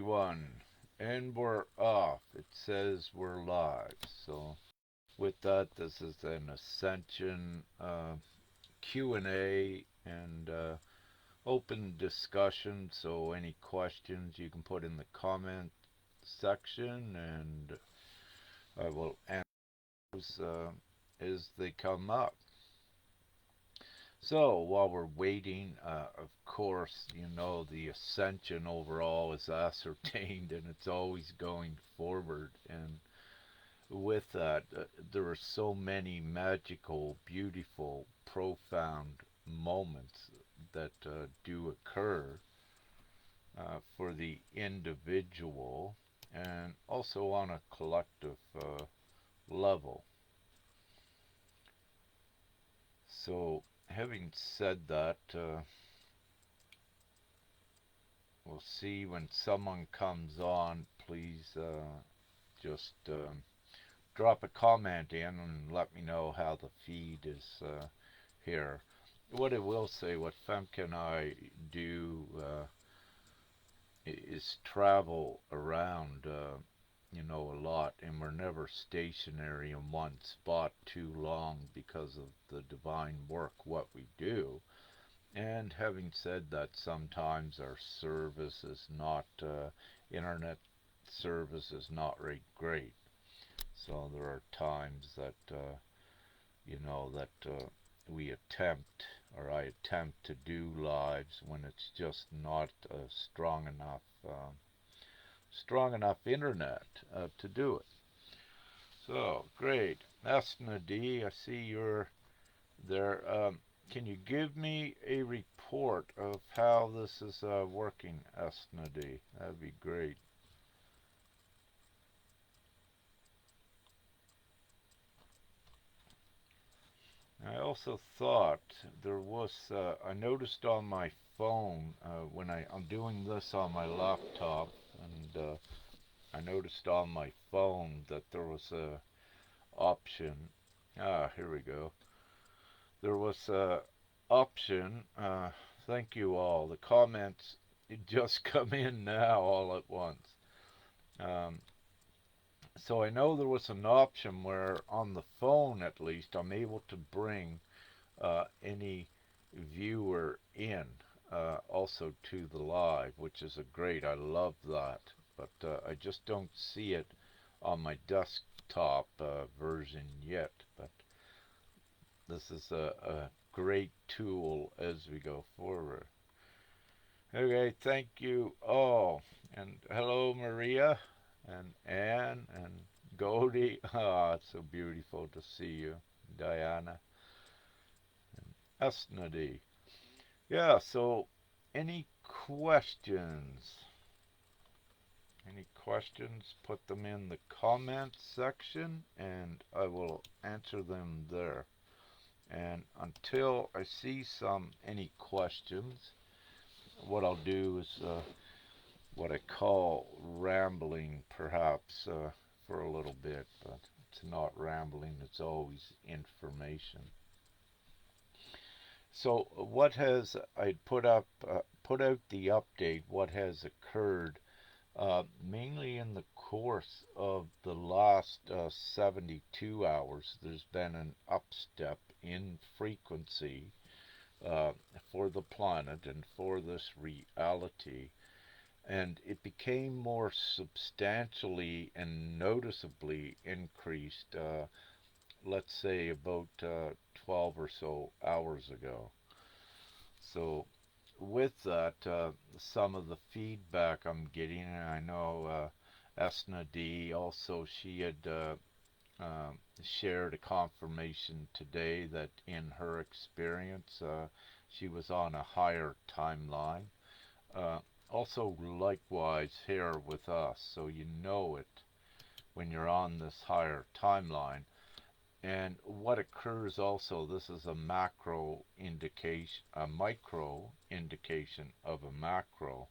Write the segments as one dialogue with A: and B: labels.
A: everyone, and we're off. It says we're live. So with that, this is an Ascension Q&A and open discussion. So any questions you can put in the comment section, and I will answer those as they come up. So while we're waiting, of course, the ascension overall is ascertained and it's always going forward. And with that, there are so many magical, beautiful, profound moments that do occur for the individual and also on a collective level. So, having said that, we'll see when someone comes on. Please just drop a comment in and let me know how the feed is here. What I will say, what Femke and I do is travel around, a lot, and we're never stationary in one spot too long because of the divine work, what we do. And having said that, sometimes our service is not, internet service is not very great. So there are times that, we attempt, or I attempt to do lives when it's just not strong enough internet to do it. So great, Asna D, I see you're there. Can you give me a report of how this is working, Asna D? That'd be great. I also thought there was, I noticed on my phone when I'm doing this on my laptop, and I noticed on my phone that there was a option. Here we go. There was a option. Thank you all. The comments just come in now all at once. Um, so I know there was an option where on the phone at least I'm able to bring any viewer in also to the live, which is a great. I love that, but I just don't see it on my desktop version yet. But this is a great tool as we go forward. Okay, thank you all, and hello Maria and Anne and Goldie. Ah, it's so beautiful to see you, Diana. Asnadi. Yeah, so any questions? Any questions? Put them in the comments section and I will answer them there. And until I see any questions, what I'll do is what I call rambling, perhaps, for a little bit, but it's not rambling, it's always information. So what has I put out the update? What has occurred mainly in the course of the last 72 hours? There's been an upstep in frequency uh, for the planet and for this reality, and it became more substantially and noticeably increased. Let's say about 12 or so hours ago. So with that, some of the feedback I'm getting, and I know Esna D also, she had shared a confirmation today that in her experience, she was on a higher timeline. Uh, Also, likewise here with us, so you know it when you're on this higher timeline. And what occurs also, this is a macro indication, a micro indication of a macro.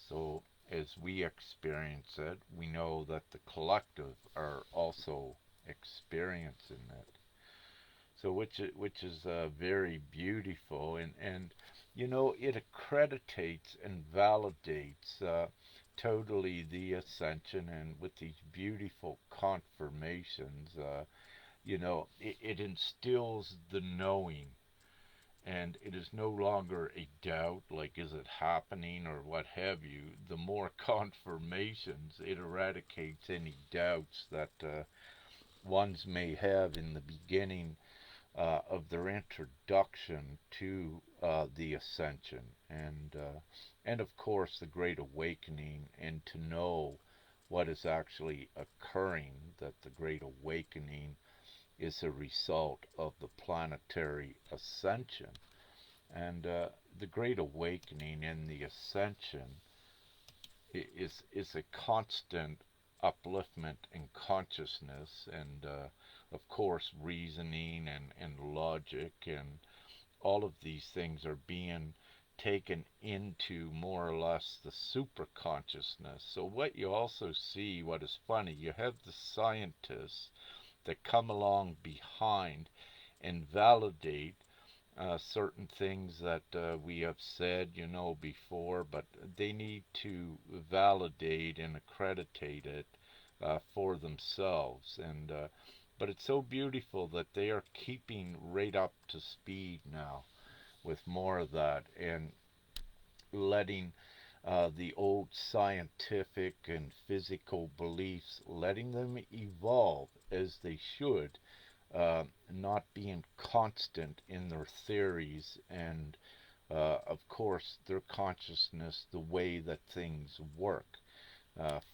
A: So as we experience it, we know that the collective are also experiencing it. So which is very beautiful, and it accreditates and validates totally the Ascension, and with these beautiful confirmations, it instills the knowing, and it is no longer a doubt, like is it happening or what have you. The more confirmations, it eradicates any doubts that ones may have in the beginning of their introduction to the Ascension, and of course the Great Awakening, and to know what is actually occurring, that the Great Awakening is a result of the planetary ascension. And the Great Awakening and the Ascension is a constant upliftment in consciousness, and of course reasoning and logic, and all of these things are being taken into more or less the super consciousness. So what you also see, what is funny, you have the scientists that come along behind and validate certain things that we have said, before, but they need to validate and accreditate it for themselves. And but it's so beautiful that they are keeping right up to speed now with more of that, and letting the old scientific and physical beliefs, letting them evolve as they should, not being constant in their theories, and of course their consciousness, the way that things work.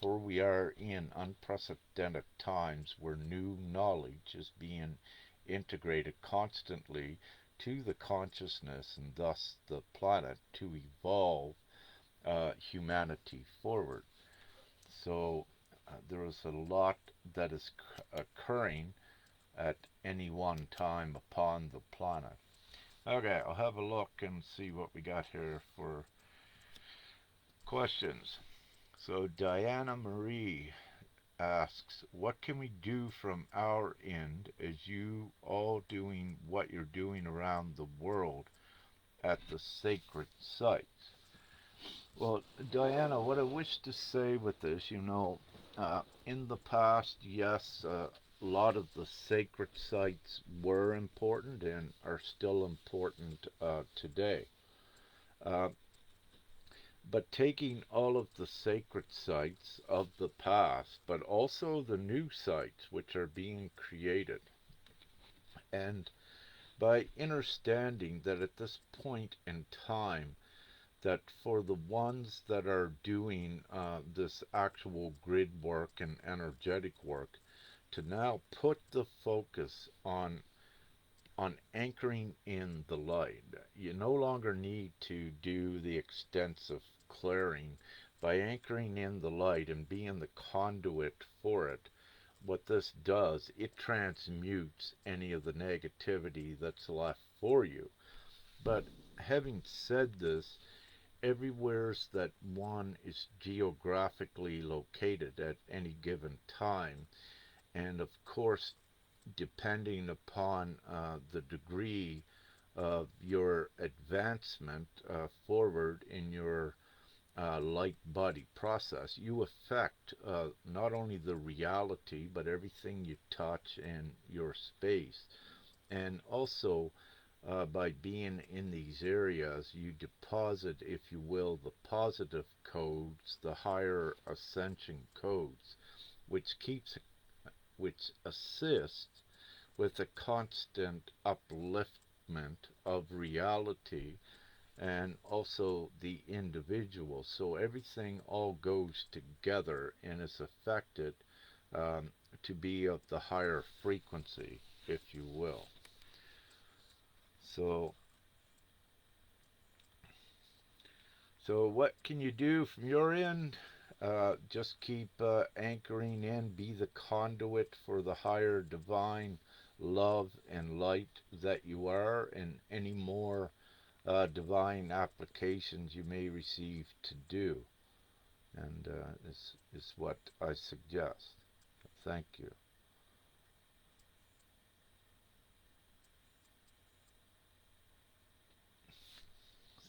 A: For we are in unprecedented times where new knowledge is being integrated constantly to the consciousness, and thus the planet, to evolve humanity forward. So there is a lot that is occurring at any one time upon the planet. Okay, I'll have a look and see what we got here for questions. So Diana Marie asks, what can we do from our end as you all doing what you're doing around the world at the sacred sites? Well, Diana, what I wish to say with this, in the past, yes, a lot of the sacred sites were important and are still important today. Uh, but taking all of the sacred sites of the past, but also the new sites which are being created, and by understanding that at this point in time, that for the ones that are doing this actual grid work and energetic work, to now put the focus on anchoring in the light. You no longer need to do the extensive clearing. By anchoring in the light and being the conduit for it, what this does, it transmutes any of the negativity that's left for you. But having said this, everywheres that one is geographically located at any given time, and of course depending upon the degree of your advancement forward in your light body process, you affect not only the reality but everything you touch in your space. And also, by being in these areas, you deposit, if you will, the positive codes, the higher ascension codes, which keeps, which assists with a constant upliftment of reality and also the individual. So everything all goes together and is affected to be of the higher frequency, if you will. So, so what can you do from your end? Just keep anchoring in, be the conduit for the higher divine love and light that you are, and any more divine applications you may receive to do. And this is what I suggest. Thank you.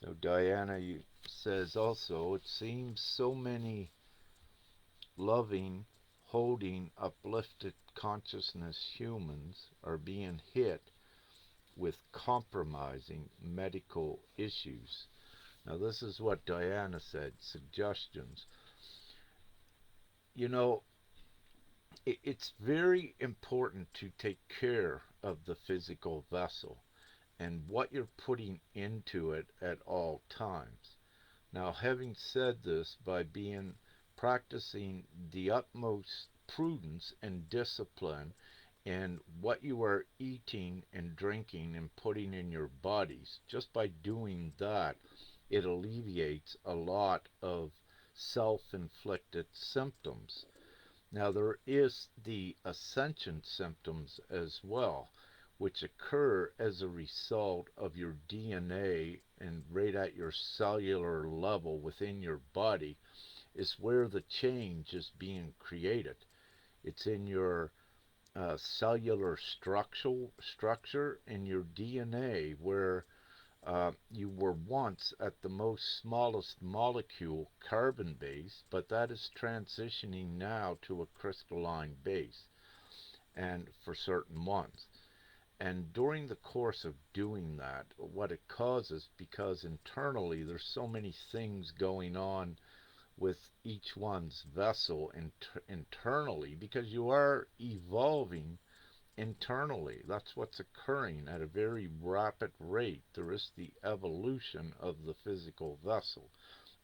A: So Diana says also, it seems so many loving, holding, uplifted consciousness humans are being hit with compromising medical issues. Now, this is what Diana said, suggestions. You know, it's very important to take care of the physical vessel and what you're putting into it at all times. Now, having said this, by being practicing the utmost prudence and discipline in what you are eating and drinking and putting in your bodies, just by doing that, it alleviates a lot of self-inflicted symptoms. Now, there is the ascension symptoms as well, which occur as a result of your DNA and right at your cellular level within your body is where the change is being created. It's in your cellular structure in your DNA where you were once at the most smallest molecule, carbon base, but that is transitioning now to a crystalline base, and for certain ones. And during the course of doing that, what it causes, because internally there's so many things going on with each one's vessel internally, because you are evolving internally. That's what's occurring at a very rapid rate. There is the evolution of the physical vessel.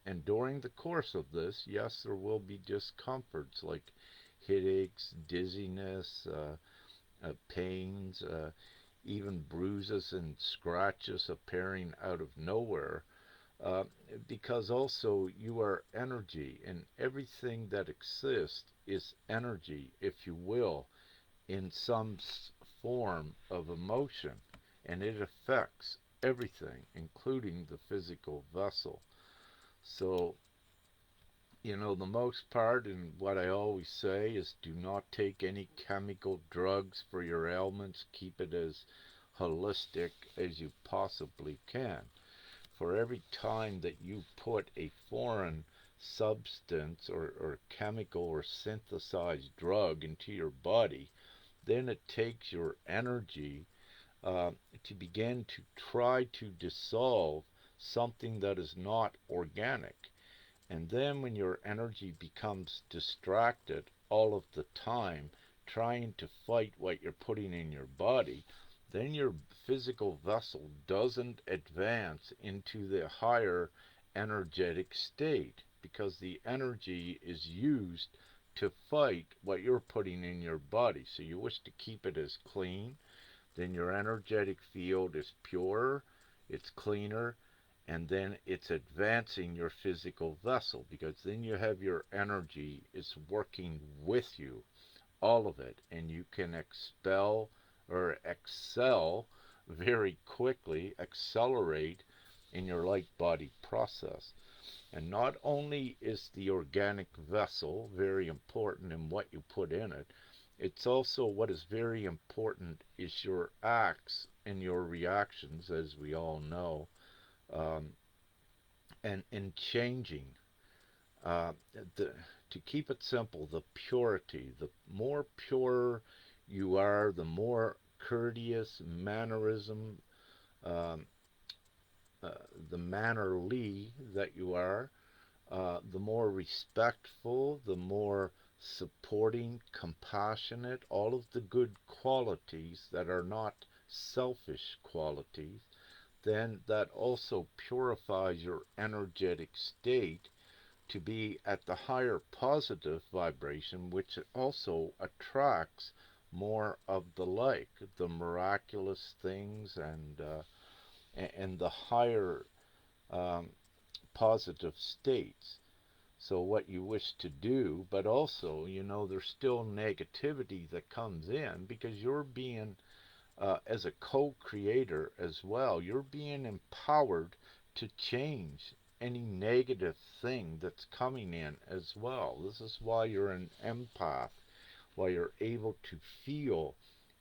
A: And during the course of this, yes, there will be discomforts like headaches, dizziness, pains, even bruises and scratches appearing out of nowhere. Uh, because also you are energy, and everything that exists is energy, if you will, in some form of emotion, and it affects everything, including the physical vessel. So, the most part, and what I always say is do not take any chemical drugs for your ailments. Keep it as holistic as you possibly can. For every time that you put a foreign substance or chemical or synthesized drug into your body, then it takes your energy uh, to begin to try to dissolve something that is not organic. And then when your energy becomes distracted all of the time, trying to fight what you're putting in your body, then your physical vessel doesn't advance into the higher energetic state because the energy is used to fight what you're putting in your body. So you wish to keep it as clean, then your energetic field is purer, it's cleaner, and then it's advancing your physical vessel because then you have your energy is working with you, all of it, and you can expel or excel very quickly, accelerate in your light body process. And not only is the organic vessel very important in what you put in it, it's also what is very important is your acts and your reactions, as we all know, um, and in changing. Uh, the, to keep it simple, the purity. The more pure you are, the more courteous mannerism, um, uh, the mannerly that you are, the more respectful, the more supporting, compassionate, all of the good qualities that are not selfish qualities, then that also purifies your energetic state to be at the higher positive vibration, which also attracts more of the like, the miraculous things and the higher um, positive states. So what you wish to do, but also, there's still negativity that comes in because you're being, as a co-creator as well, you're being empowered to change any negative thing that's coming in as well. This is why you're an empath, why you're able to feel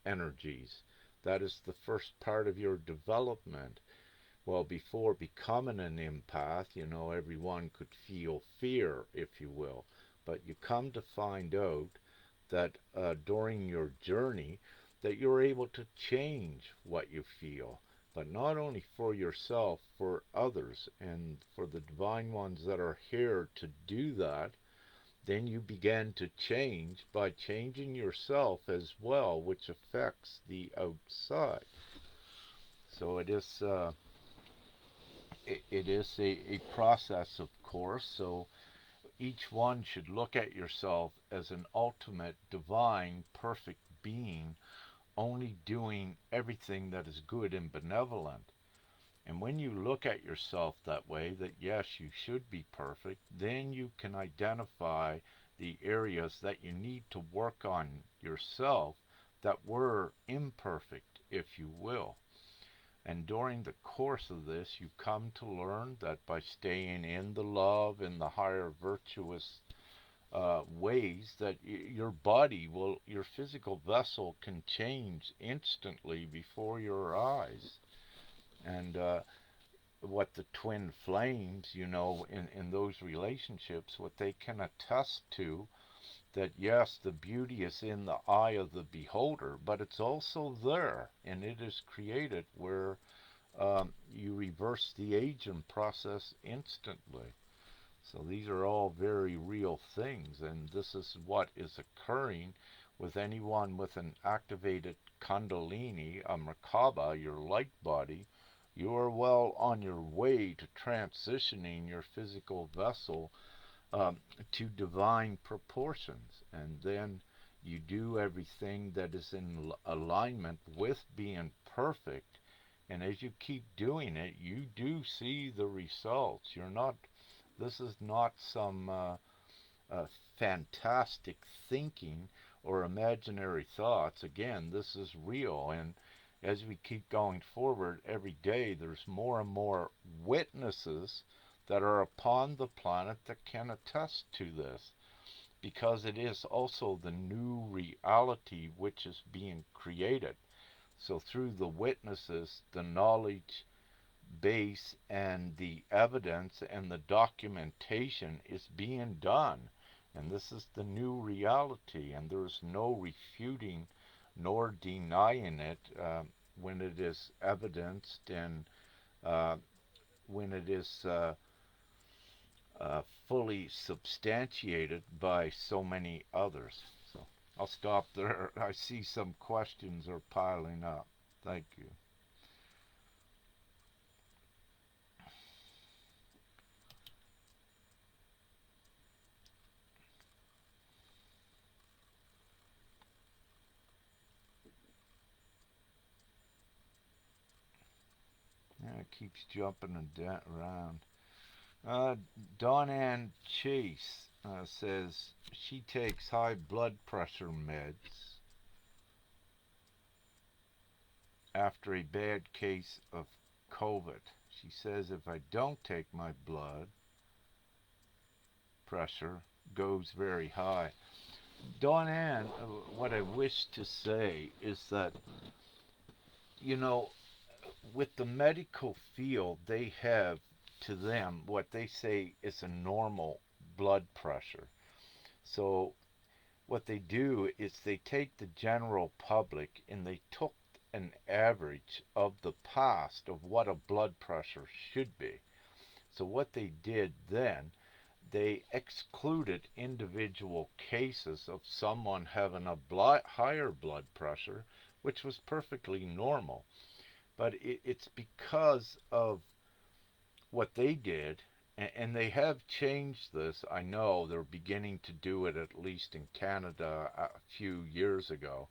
A: energies. That is the first part of your development. Well, before becoming an empath, everyone could feel fear, if you will. But you come to find out that during your journey that you're able to change what you feel, but not only for yourself, for others, and for the divine ones that are here to do that. Then you begin to change by changing yourself as well, which affects the outside. So it is a process, of course. So each one should look at yourself as an ultimate, divine, perfect being, only doing everything that is good and benevolent. And when you look at yourself that way, that yes, you should be perfect, then you can identify the areas that you need to work on yourself that were imperfect, if you will. And during the course of this, you come to learn that by staying in the love and the higher virtuous ways, that your body will, your physical vessel can change instantly before your eyes. And what the twin flames, in those relationships, what they can attest to, that yes, the beauty is in the eye of the beholder, but it's also there, and it is created where you reverse the aging process instantly. So these are all very real things, and this is what is occurring with anyone with an activated Kundalini, a Merkaba, your light body. You are well on your way to transitioning your physical vessel to divine proportions, and then you do everything that is in alignment with being perfect. And as you keep doing it, you do see the results. You're not This is not some uh, fantastic thinking or imaginary thoughts. Again, this is real. And as we keep going forward every day, there's more and more witnesses that are upon the planet that can attest to this, because it is also the new reality which is being created. So, through the witnesses, the knowledge base and the evidence and the documentation is being done. And this is the new reality, and there is no refuting nor denying it when it is evidenced, and uh, when it is fully substantiated by so many others. So I'll stop there. I see some questions are piling up. Thank you. Yeah, it keeps jumping and around. Uh, Dawn Ann Chase says she takes high blood pressure meds after a bad case of COVID. She says if I don't take my blood pressure goes very high. Dawn Ann, what I wish to say is that, you know, with the medical field, they have to them what they say is a normal blood pressure. So what they do is they take the general public and they took an average of the past of what a blood pressure should be. So what they did then, they excluded individual cases of someone having a higher blood pressure, which was perfectly normal. But it's because of what they did, and they have changed this. I know they're beginning to do it, at least in Canada a few years ago,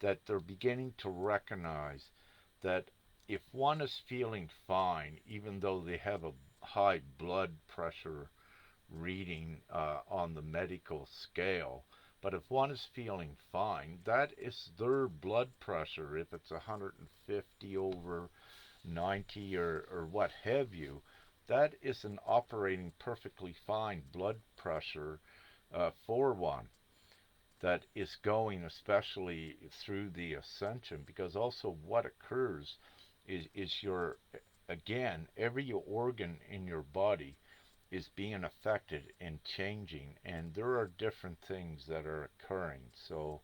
A: that they're beginning to recognize that if one is feeling fine, even though they have a high blood pressure reading on the medical scale, but if one is feeling fine, that is their blood pressure. If it's 150 over 90 or what have you, that is an operating perfectly fine blood pressure for one that is going, especially through the ascension, because also what occurs is your, again, every organ in your body is being affected and changing, and there are different things that are occurring. So,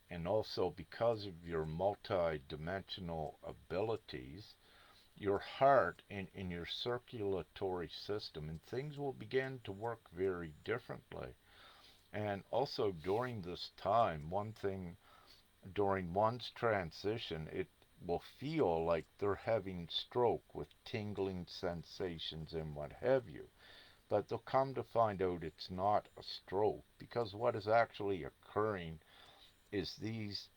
A: and also because of your multi-dimensional abilities, your heart and your circulatory system and things will begin to work very differently. And also during this time, one thing during one's transition, it will feel like they're having stroke with tingling sensations and what have you. But they'll come to find out it's not a stroke because what is actually occurring is these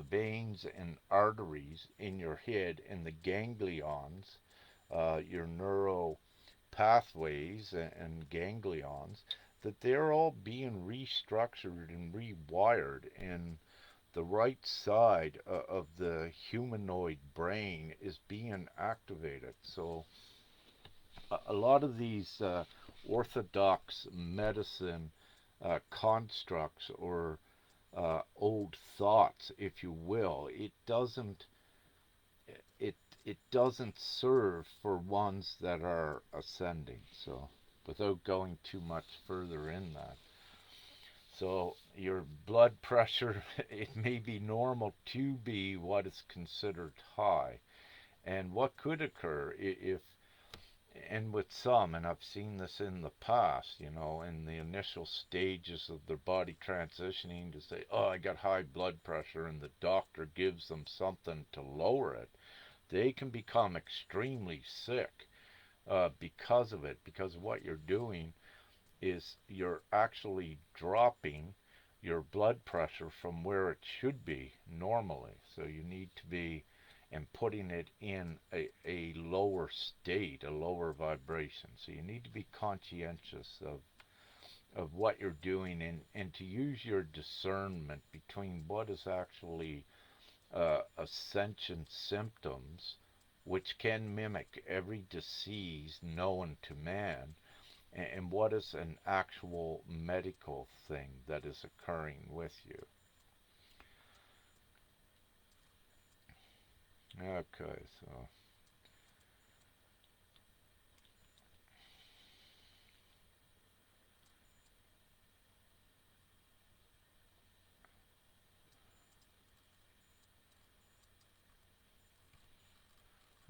A: veins and arteries in your head and the ganglions, your neural pathways and ganglions, that they're all being restructured and rewired, and the right side of the humanoid brain is being activated. So a lot of these orthodox medicine constructs or old thoughts, if you will, it it doesn't serve for ones that are ascending. So without going too much further in that. So your blood pressure, it may be normal to be what is considered high. And what could occur if, and with some, and I've seen this in the past, in the initial stages of their body transitioning to say, oh, I got high blood pressure, and the doctor gives them something to lower it, they can become extremely sick because of it, because what you're doing is you're actually dropping your blood pressure from where it should be normally. So you need to be and putting it in a lower state, a lower vibration. So you need to be conscientious of what you're doing and to use your discernment between what is actually ascension symptoms, which can mimic every disease known to man, and what is an actual medical thing that is occurring with you. Okay, so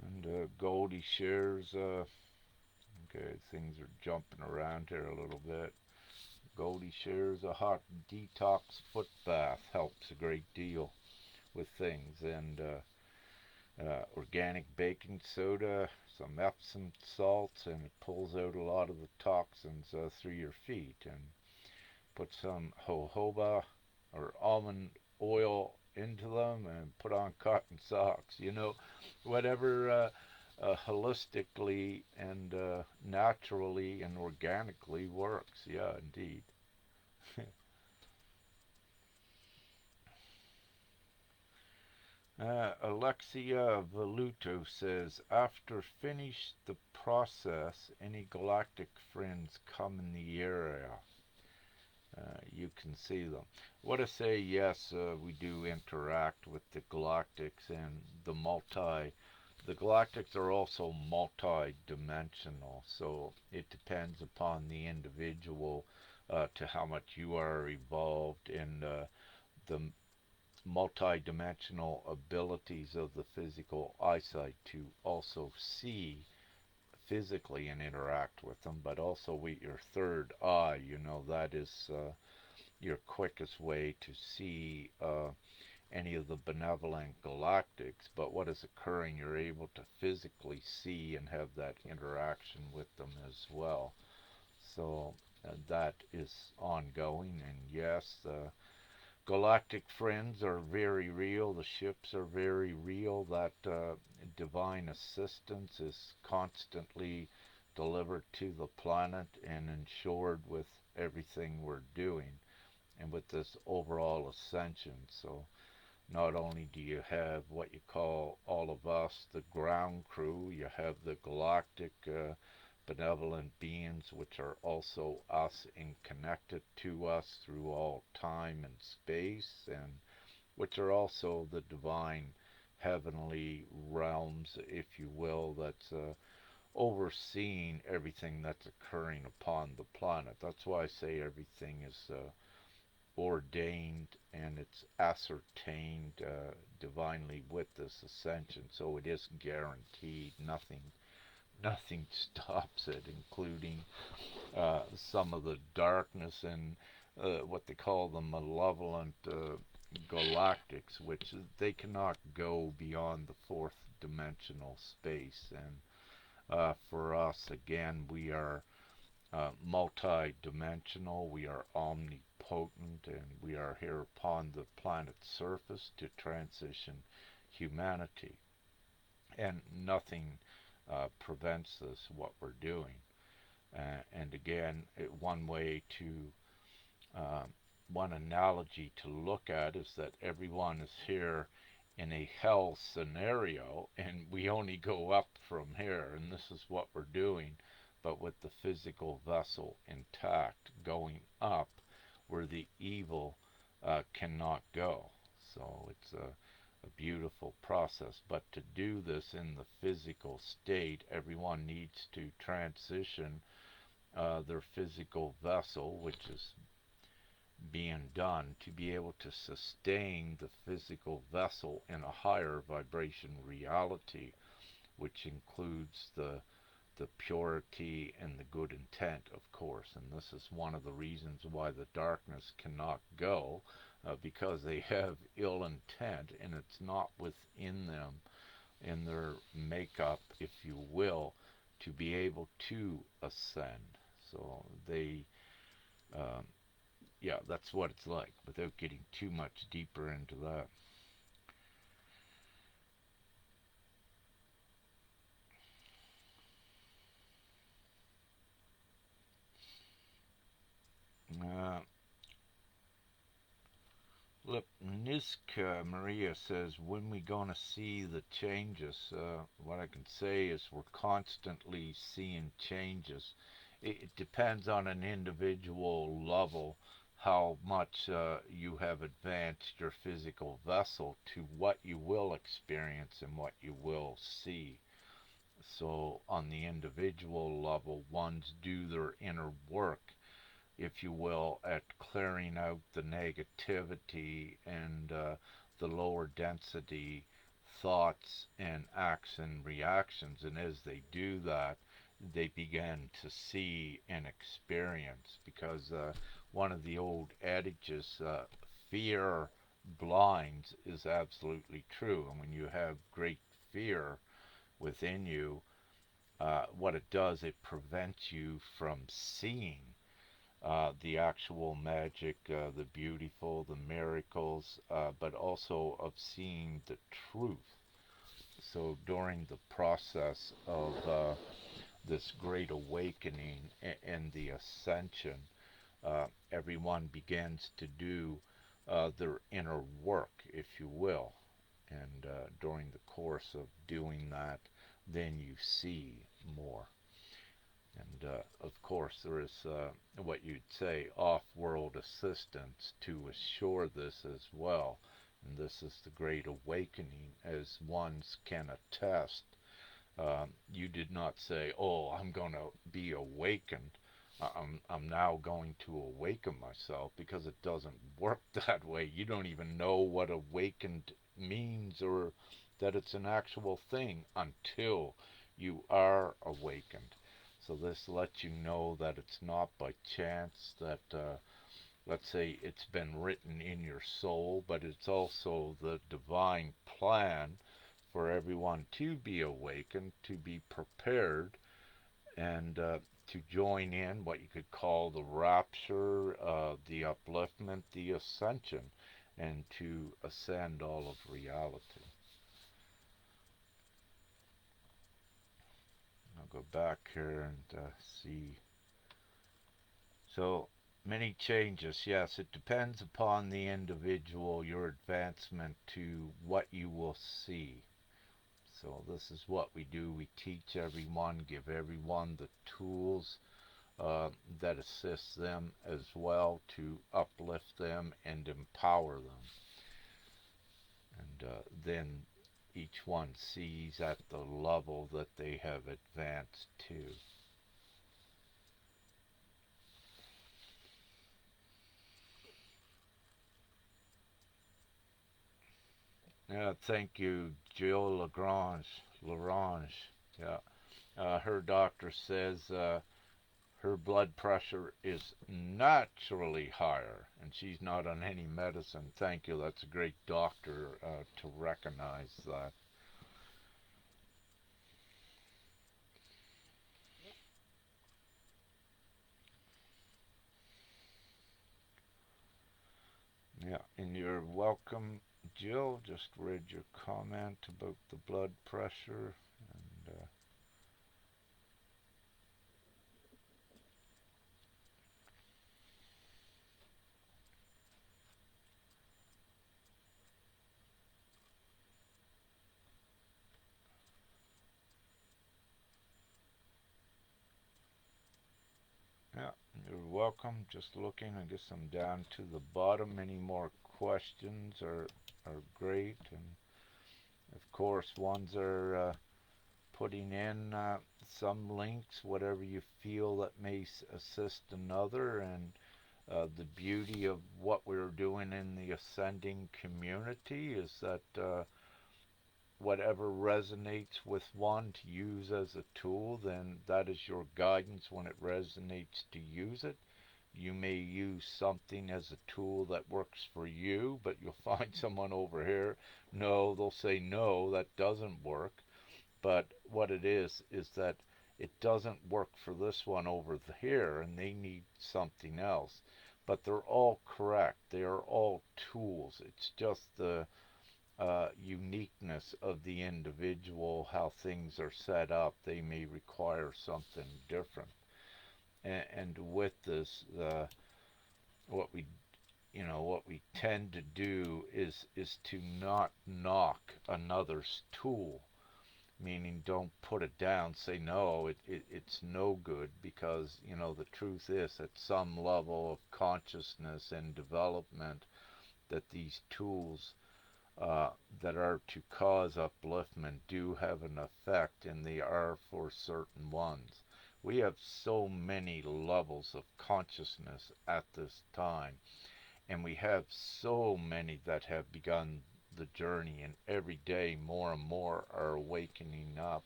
A: and Goldie shares. Okay, things are jumping around here a little bit. Goldie shares a hot detox foot bath helps a great deal with things, and organic baking soda, some Epsom salts, and it pulls out a lot of the toxins through your feet. And put some jojoba or almond oil into them and put on cotton socks. Whatever holistically and naturally and organically works. Yeah, indeed. Alexia Voluto says, after finish the process, any galactic friends come in the area. You can see them. What I say, yes, we do interact with the galactics and the galactics are also multi-dimensional, so it depends upon the individual to how much you are evolved in the multi-dimensional abilities of the physical eyesight to also see physically and interact with them, but also with your third eye, that is your quickest way to see any of the benevolent galactics. But what is occurring, you're able to physically see and have that interaction with them as well. So that is ongoing, and yes, galactic friends are very real. The ships are very real. That divine assistance is constantly delivered to the planet and ensured with everything we're doing and with this overall ascension. So not only do you have what you call all of us, the ground crew, you have the galactic benevolent beings, which are also us and connected to us through all time and space, and which are also the divine heavenly realms, if you will, that's overseeing everything that's occurring upon the planet. That's why I say everything is ordained and it's ascertained divinely with this ascension. So it is guaranteed. Nothing stops it, including some of the darkness and what they call the malevolent galactics, which they cannot go beyond the fourth dimensional space. And for us, again, we are multi-dimensional, we are omnipotent, and we are here upon the planet's surface to transition humanity. And nothing prevents this, what we're doing. And again, one way to uh, one analogy to look at is that everyone is here in a hell scenario and we only go up from here, and this is what we're doing, but with the physical vessel intact, going up where the evil cannot go. So it's a beautiful process. But to do this in the physical state, everyone needs to transition their physical vessel, which is being done to be able to sustain the physical vessel in a higher vibration reality, which includes the purity and the good intent, of course. And this is one of the reasons why the darkness cannot go, because they have ill intent and it's not within them, in their makeup, if you will, to be able to ascend. So they um, yeah, that's what it's like without getting too much deeper into that. Uh, Look, Niska Maria says, when we gonna see the changes? What I can say is we're constantly seeing changes. It depends on an individual level how much you have advanced your physical vessel to what you will experience and what you will see. So on the individual level, ones do their inner work, if you will, at clearing out the negativity and the lower density thoughts and acts and reactions. And as they do that, they begin to see and experience. Because one of the old adages, fear blinds, is absolutely true. And when you have great fear within you, what it does, it prevents you from seeing the actual magic, the beautiful, the miracles, but also of seeing the truth. So during the process of this great awakening and the ascension, everyone begins to do their inner work, if you will. And during the course of doing that, then you see more. And of course, there is what you'd say off world assistance to assure this as well. And this is the Great Awakening, as ones can attest. You did not say, "Oh, I'm going to be awakened. I'm now going to awaken myself," because it doesn't work that way. You don't even know what awakened means or that it's an actual thing until you are awakened. So this lets you know that it's not by chance that, let's say, it's been written in your soul, but it's also the divine plan for everyone to be awakened, to be prepared, and to join in what you could call the rapture, the upliftment, the ascension, and to ascend all of reality. I'll go back here and see. So many changes. Yes, it depends upon the individual, your advancement to what you will see. So this is what we do. We teach everyone, give everyone the tools that assist them as well to uplift them and empower them. And then each one sees at the level that they have advanced to. Yeah, thank you, Jill Lagrange. Yeah, her doctor says her blood pressure is naturally higher, and she's not on any medicine. Thank you. That's a great doctor to recognize that. Yeah, and you're welcome, Jill. Just read your comment about the blood pressure, and yeah, you're welcome. Just looking, I guess I'm down to the bottom. Any more questions are great, and of course, ones are putting in some links, whatever you feel that may assist another, and the beauty of what we're doing in the ascending community is that whatever resonates with one to use as a tool, then that is your guidance when it resonates to use it. You may use something as a tool that works for you, but you'll find someone over here, no, they'll say, no, that doesn't work. But what it is that it doesn't work for this one over here, and they need something else. But they're all correct. They are all tools. It's just the uniqueness of the individual, how things are set up. They may require something different. And with this, what we what we tend to do is to not knock another's tool, meaning don't put it down, say no, it's no good, because the truth is at some level of consciousness and development that these tools that are to cause upliftment do have an effect, and they are for certain ones. We have so many levels of consciousness at this time, and we have so many that have begun the journey, and every day more and more are awakening up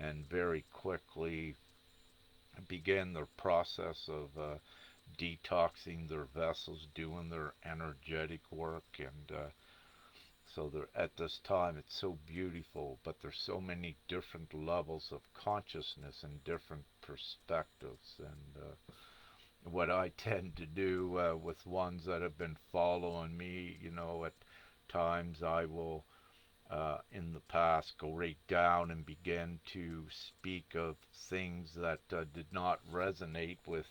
A: and very quickly begin their process of detoxing their vessels, doing their energetic work, and so at this time it's so beautiful, but there's so many different levels of consciousness and different perspectives. And what I tend to do with ones that have been following me, at times I will in the past go right down and begin to speak of things that did not resonate with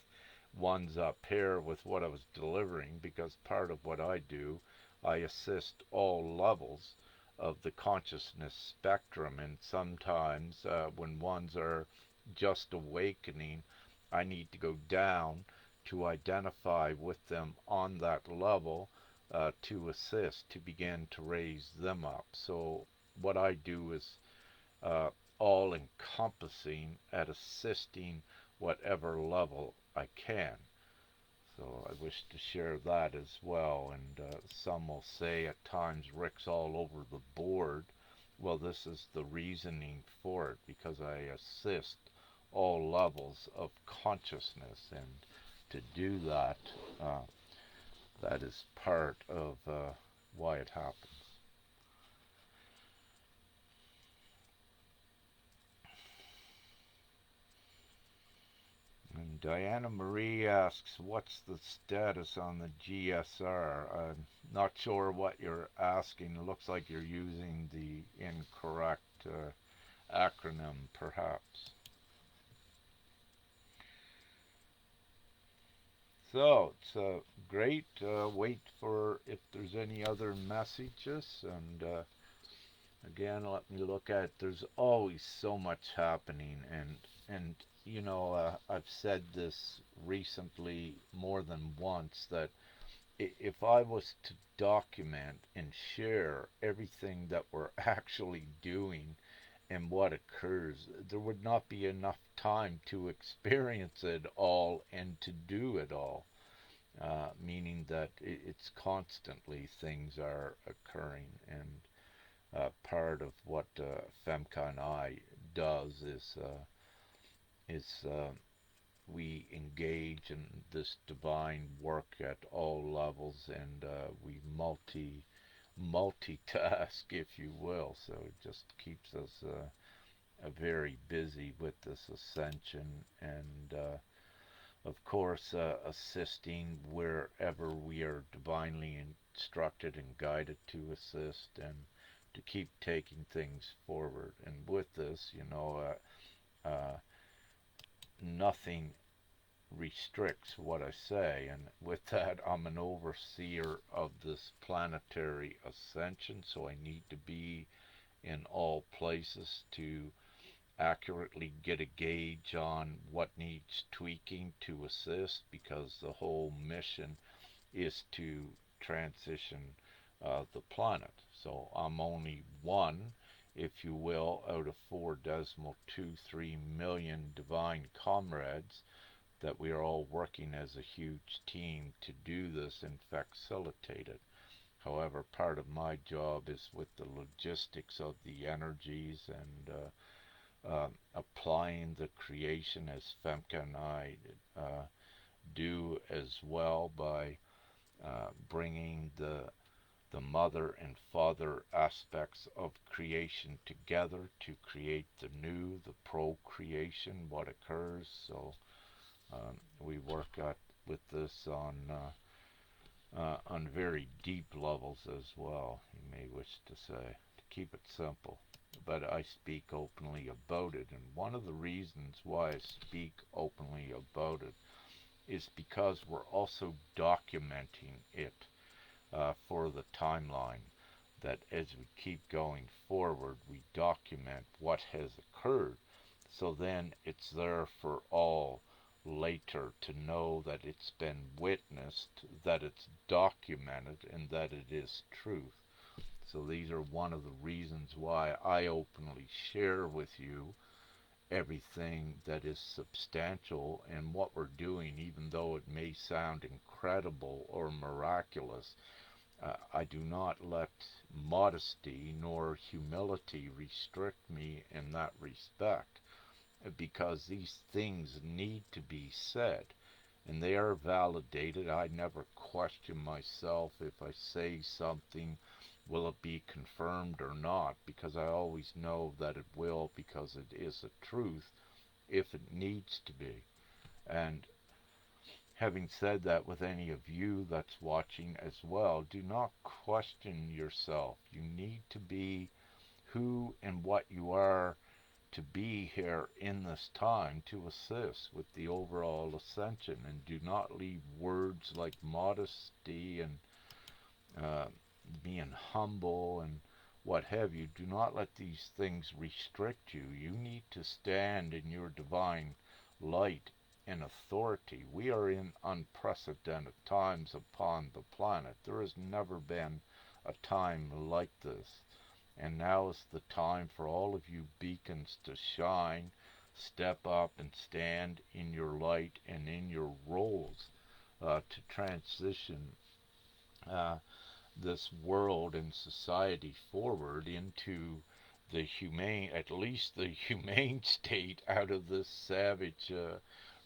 A: ones up here with what I was delivering, because part of what I do, I assist all levels of the consciousness spectrum, and sometimes when ones are just awakening, I need to go down to identify with them on that level to assist, to begin to raise them up. So what I do is all encompassing at assisting whatever level I can. So I wish to share that as well. And some will say at times Rick's all over the board. Well, this is the reasoning for it, because I assist all levels of consciousness, and to do that, uh, that is part of why it happens. And Diana Marie asks, what's the status on the GSR? I'm not sure what you're asking. It looks like you're using the incorrect acronym, perhaps. So it's great. Wait for if there's any other messages. And again, let me look at. There's always so much happening, and I've said this recently more than once, that if I was to document and share everything that we're actually doing and what occurs, there would not be enough time to experience it all and to do it all. Meaning that it's constantly things are occurring, and part of what Femka and I does is we engage in this divine work at all levels, and we multitask, if you will. So it just keeps us very busy with this ascension, and of course, assisting wherever we are divinely instructed and guided to assist, and to keep taking things forward. And with this, nothing restricts what I say. And with that, I'm an overseer of this planetary ascension, so I need to be in all places to accurately get a gauge on what needs tweaking to assist, because the whole mission is to transition the planet. So I'm only one, if you will, out of 4.23 million divine comrades that we are all working as a huge team to do this and facilitate it. However, part of my job is with the logistics of the energies, and applying the creation, as Femke and I do as well, by bringing the mother and father aspects of creation together to create the new, the procreation, what occurs. So we work with this on very deep levels as well, you may wish to say, to keep it simple. But I speak openly about it, and one of the reasons why I speak openly about it is because we're also documenting it for the timeline. That as we keep going forward, we document what has occurred, so then it's there for all later to know that it's been witnessed, that it's documented, and that it is truth. So these are one of the reasons why I openly share with you everything that is substantial and what we're doing, even though it may sound incredible or miraculous. I do not let modesty nor humility restrict me in that respect, because these things need to be said and they are validated. I never question myself if I say something, will it be confirmed or not, because I always know that it will, because it is a truth if it needs to be. And having said that, with any of you that's watching as well, do not question yourself. You need to be who and what you are to be here in this time to assist with the overall ascension, and do not leave words like modesty and uh, being humble and what have you. Do not let these things restrict you. You need to stand in your divine light and authority. We are in unprecedented times upon the planet. There has never been a time like this. And now is the time for all of you beacons to shine, step up and stand in your light and in your roles to transition uh, this world and society forward into the humane, at least the humane state, out of this savage,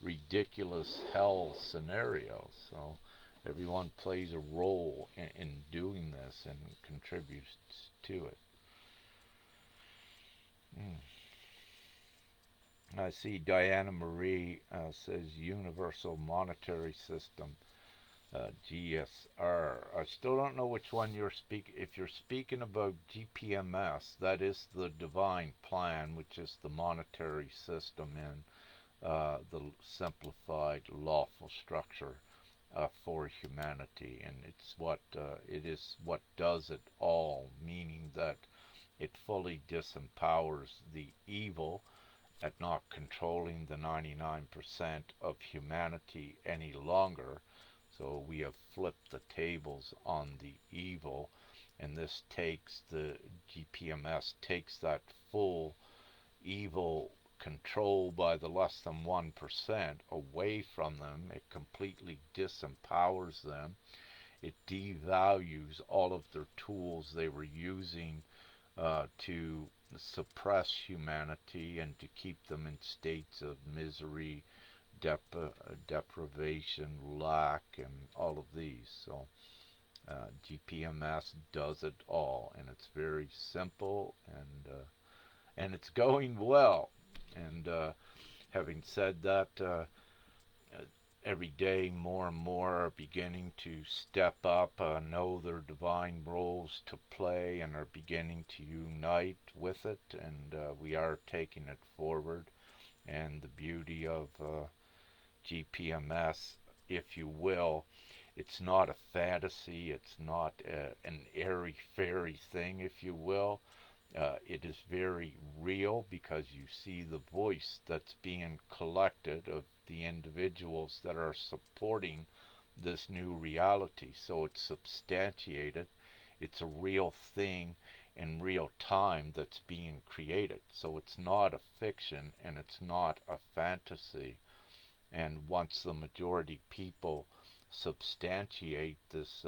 A: ridiculous hell scenario. So everyone plays a role in doing this and contributes to it. Mm. I see Diana Marie says Universal Monetary System, GSR. I still don't know which one you're speaking. If you're speaking about GPMS, that is the divine plan, which is the monetary system in the simplified lawful structure for humanity, and it is what does it all, meaning that it fully disempowers the evil at not controlling the 99% of humanity any longer, So we have flipped the tables on the evil, and this takes the GPMS takes that full evil control by the less than 1% away from them. It completely disempowers them. It devalues all of their tools they were using to suppress humanity and to keep them in states of misery, deprivation, lack, and all of these. So GPMS does it all, and it's very simple, and it's going well. And having said that, every day more and more are beginning to step up, know their divine roles to play, and are beginning to unite with it. And we are taking it forward. And the beauty of GPMS, if you will, it's not a fantasy, it's not an airy fairy thing, if you will. It is very real because you see the voice that's being collected of the individuals that are supporting this new reality. So it's substantiated. It's a real thing in real time that's being created. So it's not a fiction and it's not a fantasy. And once the majority people substantiate this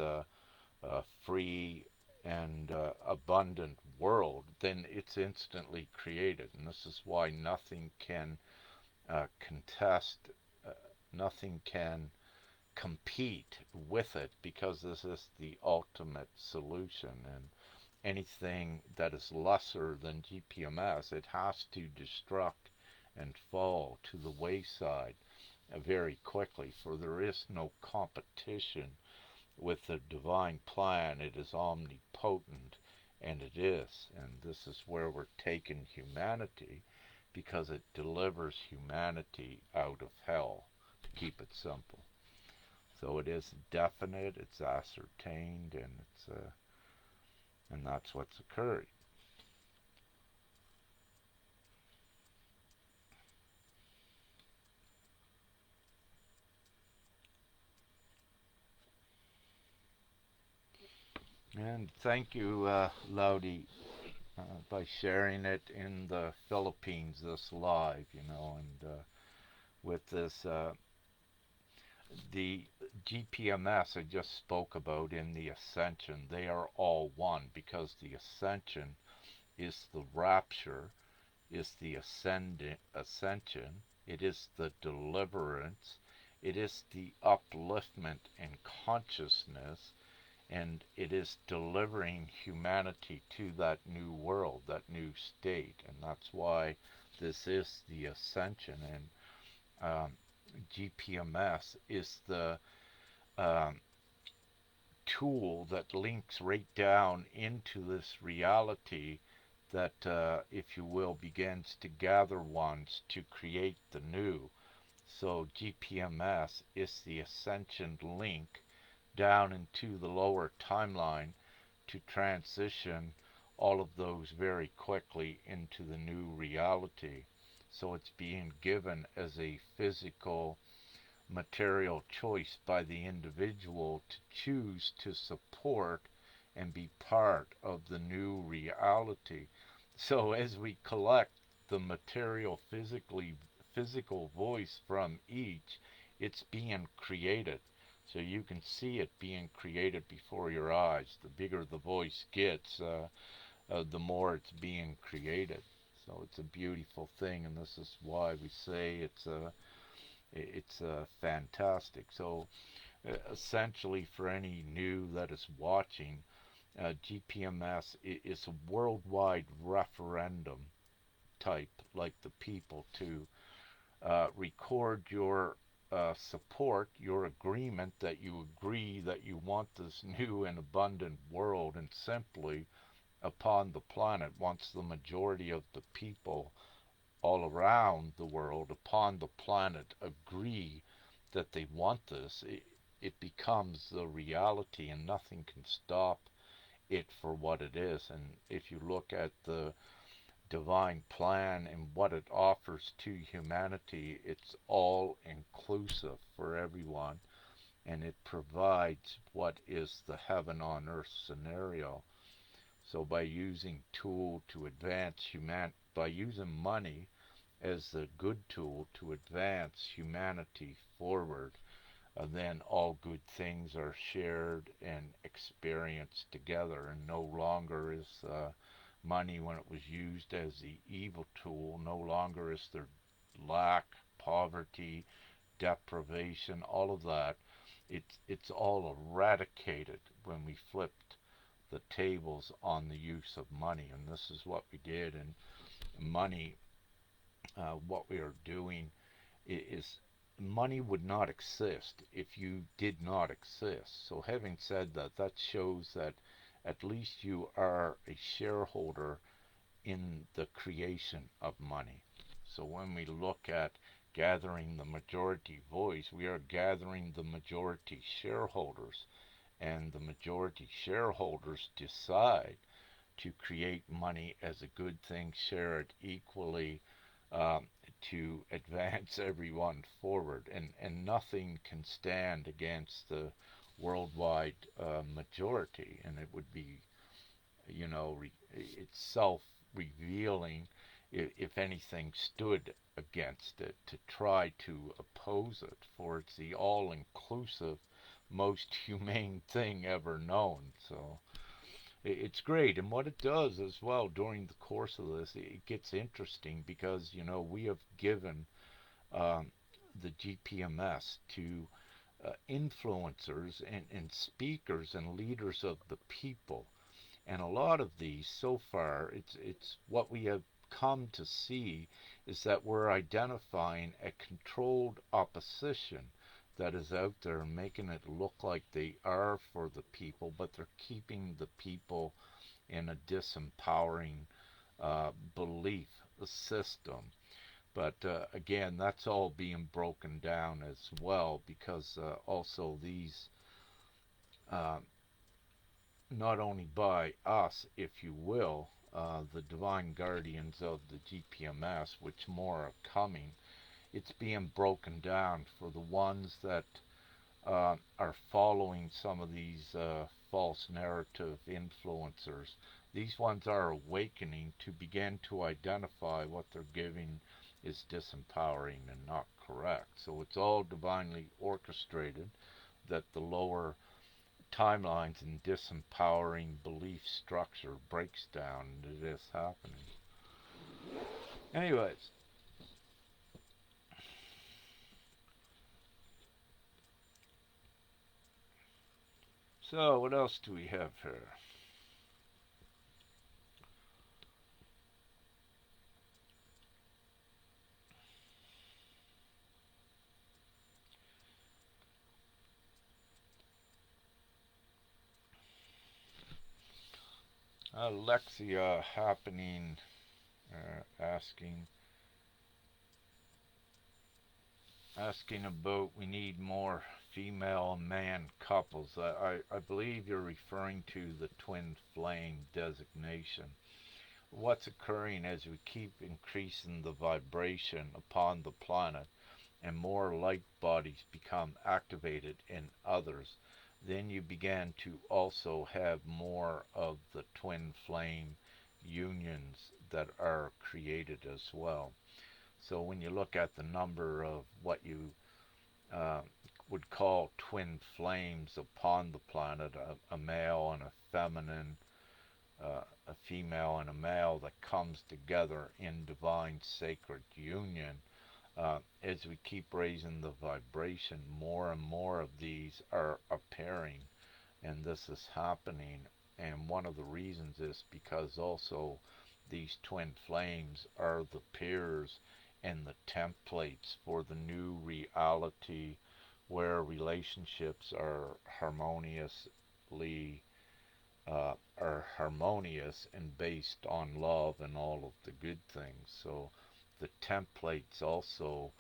A: free and abundant world, then it's instantly created. And this is why nothing can contest, uh, nothing can compete with it, because this is the ultimate solution. And anything that is lesser than GPMS, it has to destruct and fall to the wayside very quickly, for there is no competition with the divine plan. It is omnipotent, and it is. And this is where we're taking humanity, because it delivers humanity out of hell, to keep it simple. So it is definite, it's ascertained, and that's what's occurring. And thank you, Laudi, by sharing it in the Philippines, this live, and with this the GPMS I just spoke about in the Ascension, they are all one, because the Ascension is the rapture, is the ascension, it is the deliverance, it is the upliftment in consciousness, and it is delivering humanity to that new world, that new state. And that's why this is the Ascension. And GPMS is the um, tool that links right down into this reality that, if you will, begins to gather ones to create the new. So GPMS is the ascension link down into the lower timeline to transition all of those very quickly into the new reality. So it's being given as a physical material choice by the individual to choose to support and be part of the new reality. So as we collect the material physical voice from each, it's being created. So you can see it being created before your eyes. The bigger the voice gets, the more it's being created. So it's a beautiful thing, and this is why we say it's fantastic. So essentially, for any new that is watching, GPMS is a worldwide referendum type, like the people, to record your support, your agreement that you agree that you want this new and abundant world, and simply upon the planet, once the majority of the people all around the world upon the planet agree that they want this, it becomes the reality, and nothing can stop it for what it is. And if you look at the divine plan and what it offers to humanity, it's all inclusive for everyone. and it provides what is the heaven on earth scenario. So by using tool to advance by using money as the good tool to advance humanity forward, then all good things are shared and experienced together, and no longer is money, when it was used as the evil tool, no longer is there lack, poverty, deprivation, all of that. It's all eradicated when we flipped the tables on the use of money, and this is what we did. And money, what we are doing is money would not exist if you did not exist. So having said that, that shows that at least you are a shareholder in the creation of money. So when we look at gathering the majority voice, we are gathering the majority shareholders, and the majority shareholders decide to create money as a good thing, share it equally, um, to advance everyone forward. And nothing can stand against the worldwide majority, and it would be, it's self revealing if anything stood against it to try to oppose it, for it's the all inclusive, most humane thing ever known. So it's great. And what it does as well during the course of this, it gets interesting because, we have given um, the GPMS to influencers and speakers and leaders of the people. And a lot of these, so far, it's what we have come to see is that we're identifying a controlled opposition that is out there, making it look like they are for the people, but they're keeping the people in a disempowering belief system. But again, that's all being broken down as well, because also these, uh, not only by us, if you will, the divine guardians of the GPMS, which more are coming, it's being broken down for the ones that are following some of these false narrative influencers. These ones are awakening to begin to identify what they're giving is disempowering and not correct. So it's all divinely orchestrated that the lower timelines and disempowering belief structure breaks down, and it is happening. Anyways, so what else do we have here? Alexia happening, asking about we need more female man couples. I believe you're referring to the twin flame designation. What's occurring as we keep increasing the vibration upon the planet and more light bodies become activated in others, then you begin to also have more of the twin flame unions that are created as well. So when you look at the number of what you uh, would call twin flames upon the planet, a male and a feminine, a female and a male that comes together in divine sacred union. As we keep raising the vibration, more and more of these are appearing, and this is happening. And one of the reasons is because also these twin flames are the peers and the templates for the new reality where relationships are harmonious and based on love and all of the good things. So the templates also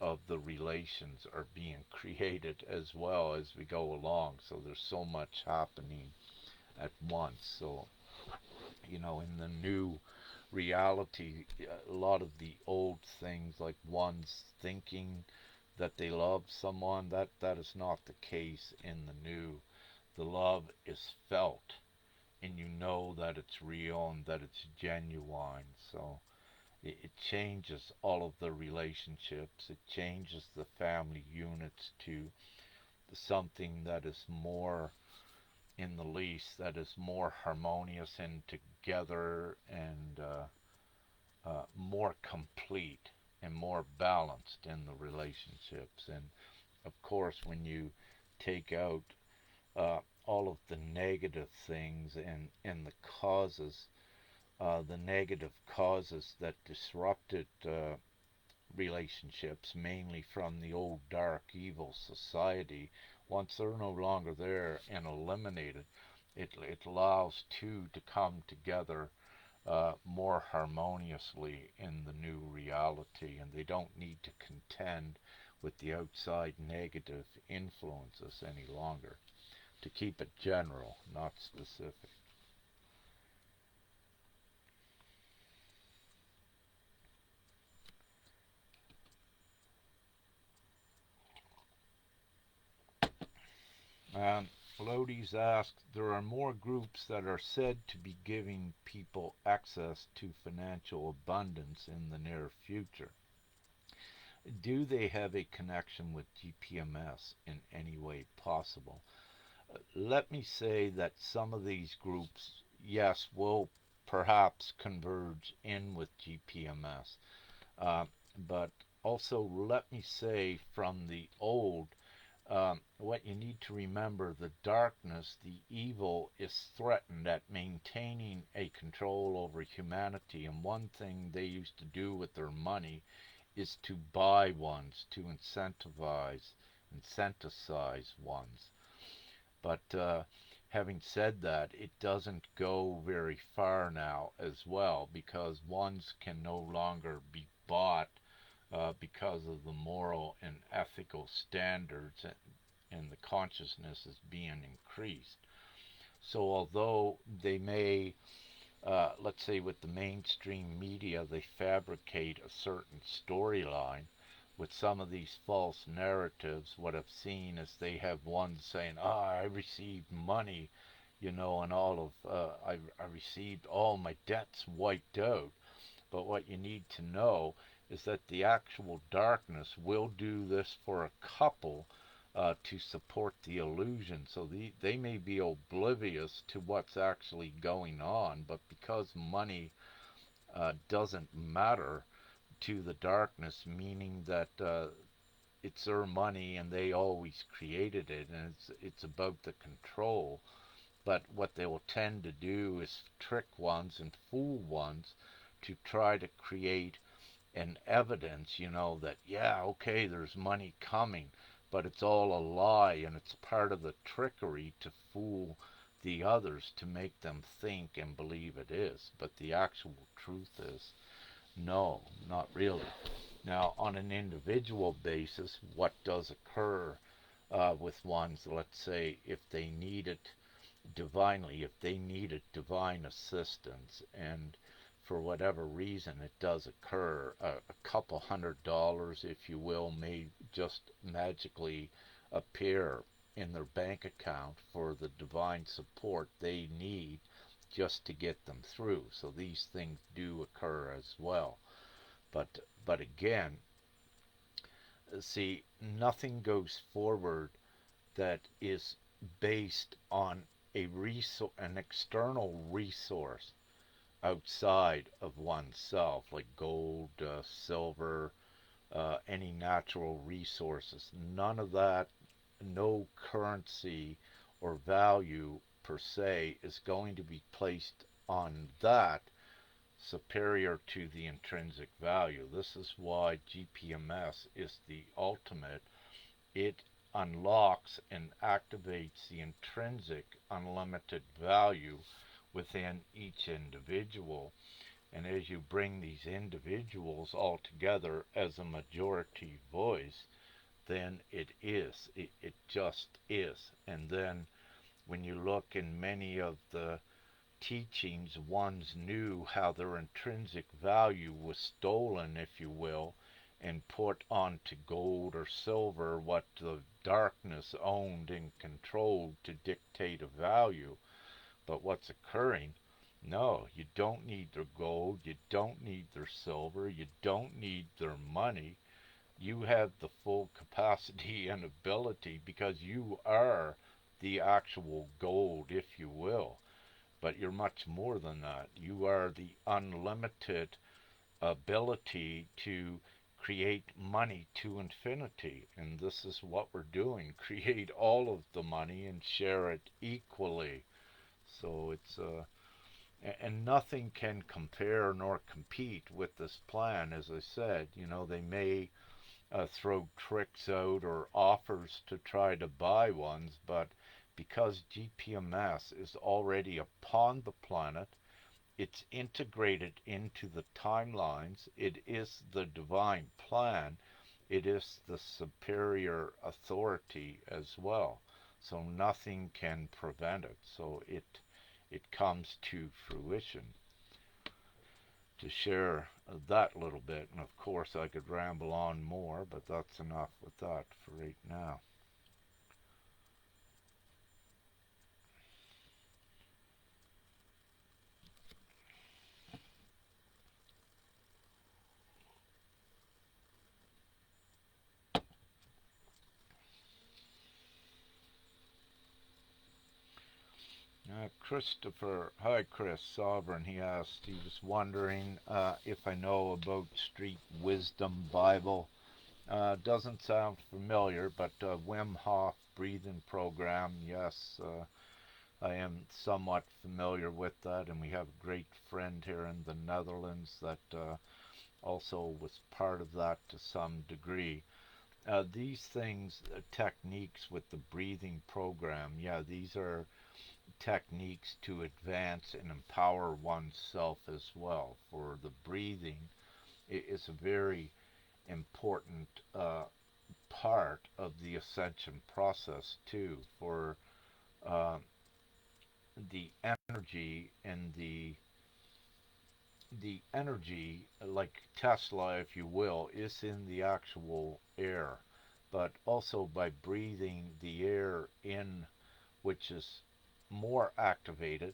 A: of the relations are being created as well as we go along. So there's so much happening at once. So, in the new reality, a lot of the old things like one's thinking that they love someone. That is not the case in the new. The love is felt, and you know that it's real and that it's genuine. So it changes all of the relationships. It changes the family units to something that is more, in the least, that is more harmonious and together, and more complete and more balanced in the relationships. And of course, when you take out all of the negative things and the negative causes that disrupted relationships, mainly from the old dark evil society, once they're no longer there and eliminated, it allows two to come together more harmoniously in the new reality, and they don't need to contend with the outside negative influences any longer. To keep it general, not specific. And Lodi's asked, there are more groups that are said to be giving people access to financial abundance in the near future. Do they have a connection with GPMS in any way possible? Let me say that some of these groups, yes, will perhaps converge in with GPMS. Uh, but also, let me say from the old, what you need to remember, the darkness, the evil, is threatened at maintaining a control over humanity. And one thing they used to do with their money is to buy ones, to incentivize ones. But having said that, it doesn't go very far now as well, because ones can no longer be bought because of the moral and ethical standards, and the consciousness is being increased. So although they may, let's say with the mainstream media, they fabricate a certain storyline with some of these false narratives. What I've seen is they have one saying, I received money, and all of, I received all my debts wiped out. But what you need to know is that the actual darkness will do this for a couple to support the illusion. So they may be oblivious to what's actually going on, but because money doesn't matter to the darkness, meaning that it's their money and they always created it, and it's about the control. But what they will tend to do is trick ones and fool ones to try to create an evidence, that, yeah, okay, there's money coming, but it's all a lie, and it's part of the trickery to fool the others, to make them think and believe it is. But the actual truth is, no, not really. Now, on an individual basis, what does occur with ones, let's say, if they need it divinely, if they needed divine assistance, and for whatever reason it does occur, a couple $100, if you will, may just magically appear in their bank account for the divine support they need just to get them through. So these things do occur as well. But again, see, nothing goes forward that is based on an external resource outside of oneself, like gold, silver, any natural resources. None of that, no currency or value per se, is going to be placed on that superior to the intrinsic value. This is why GPMS is the ultimate. It unlocks and activates the intrinsic unlimited value within each individual. And as you bring these individuals all together as a majority voice, then it just is. And then when you look in many of the teachings, ones knew how their intrinsic value was stolen, if you will, and put onto gold or silver what the darkness owned and controlled to dictate a value. But what's occurring? No, you don't need their gold, you don't need their silver, you don't need their money. You have the full capacity and ability because you are the actual gold, if you will. But you're much more than that. You are the unlimited ability to create money to infinity. And this is what we're doing, create all of the money and share it equally. So and nothing can compare nor compete with this plan. As I said, they may throw tricks out or offers to try to buy ones, but because GPMS is already upon the planet, it's integrated into the timelines, it is the divine plan, it is the superior authority as well. So nothing can prevent it. So it comes to fruition. To share that little bit, and of course I could ramble on more, but that's enough with that for right now. Christopher, hi Chris Sovereign, he asked, he was wondering if I know about Street Wisdom Bible. Doesn't sound familiar, but Wim Hof breathing program, yes, I am somewhat familiar with that, and we have a great friend here in the Netherlands that also was part of that to some degree. These things, techniques with the breathing program, yeah, these are techniques to advance and empower oneself as well. For the breathing, it is a very important part of the ascension process too. For uh, the energy and the energy, like Tesla, if you will, is in the actual air, but also by breathing the air in, which is more activated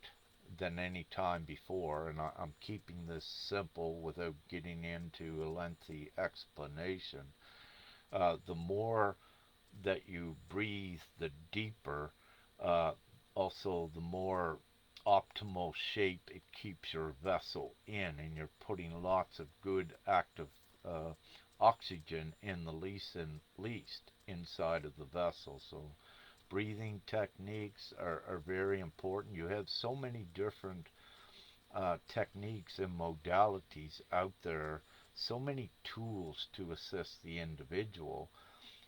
A: than any time before. And I'm keeping this simple without getting into a lengthy explanation. The more that you breathe, the deeper, uh, also the more optimal shape it keeps your vessel in, and you're putting lots of good active uh, oxygen in the least inside of the vessel. So breathing techniques are very important. You have so many different techniques and modalities out there, so many tools to assist the individual,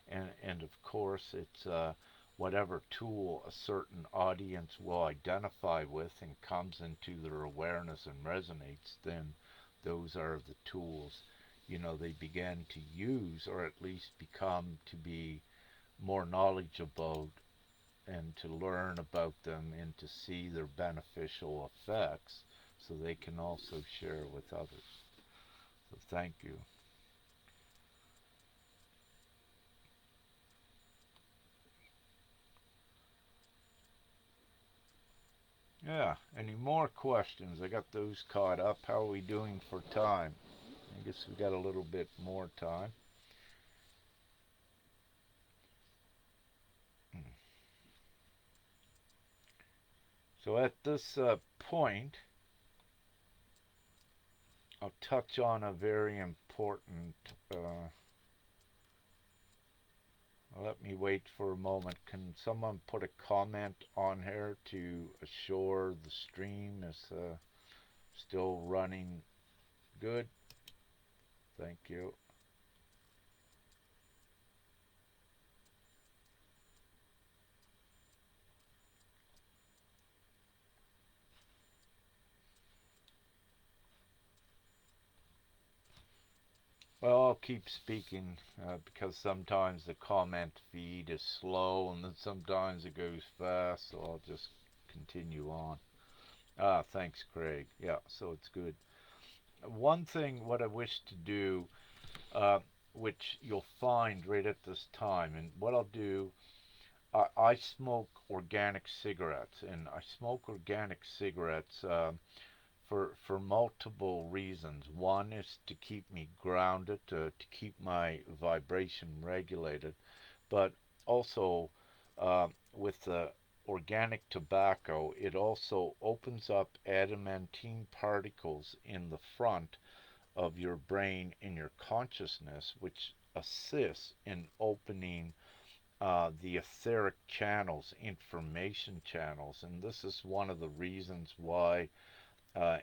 A: and of course it's whatever tool a certain audience will identify with and comes into their awareness and resonates, then those are the tools they begin to use, or at least become to be more knowledgeable and to learn about them and to see their beneficial effects so they can also share with others. So thank you. Yeah, any more questions? I got those caught up. How are we doing for time? I guess we got a little bit more time. Hmm. So at this point, I'll touch on a very important. Let me wait for a moment. Can someone put a comment on here to assure the stream is still running good? Thank you. Well, I'll keep speaking because sometimes the comment feed is slow and then sometimes it goes fast, so I'll just continue on. Thanks, Craig. Yeah, so it's good. One thing, what I wish to do, uh, which you'll find right at this time. And what I'll do, I smoke organic cigarettes, and I smoke organic cigarettes for multiple reasons. One is to keep me grounded, to keep my vibration regulated, but also with the organic tobacco, it also opens up adamantine particles in the front of your brain in your consciousness, which assists in opening the etheric channels, information channels. And this is one of the reasons why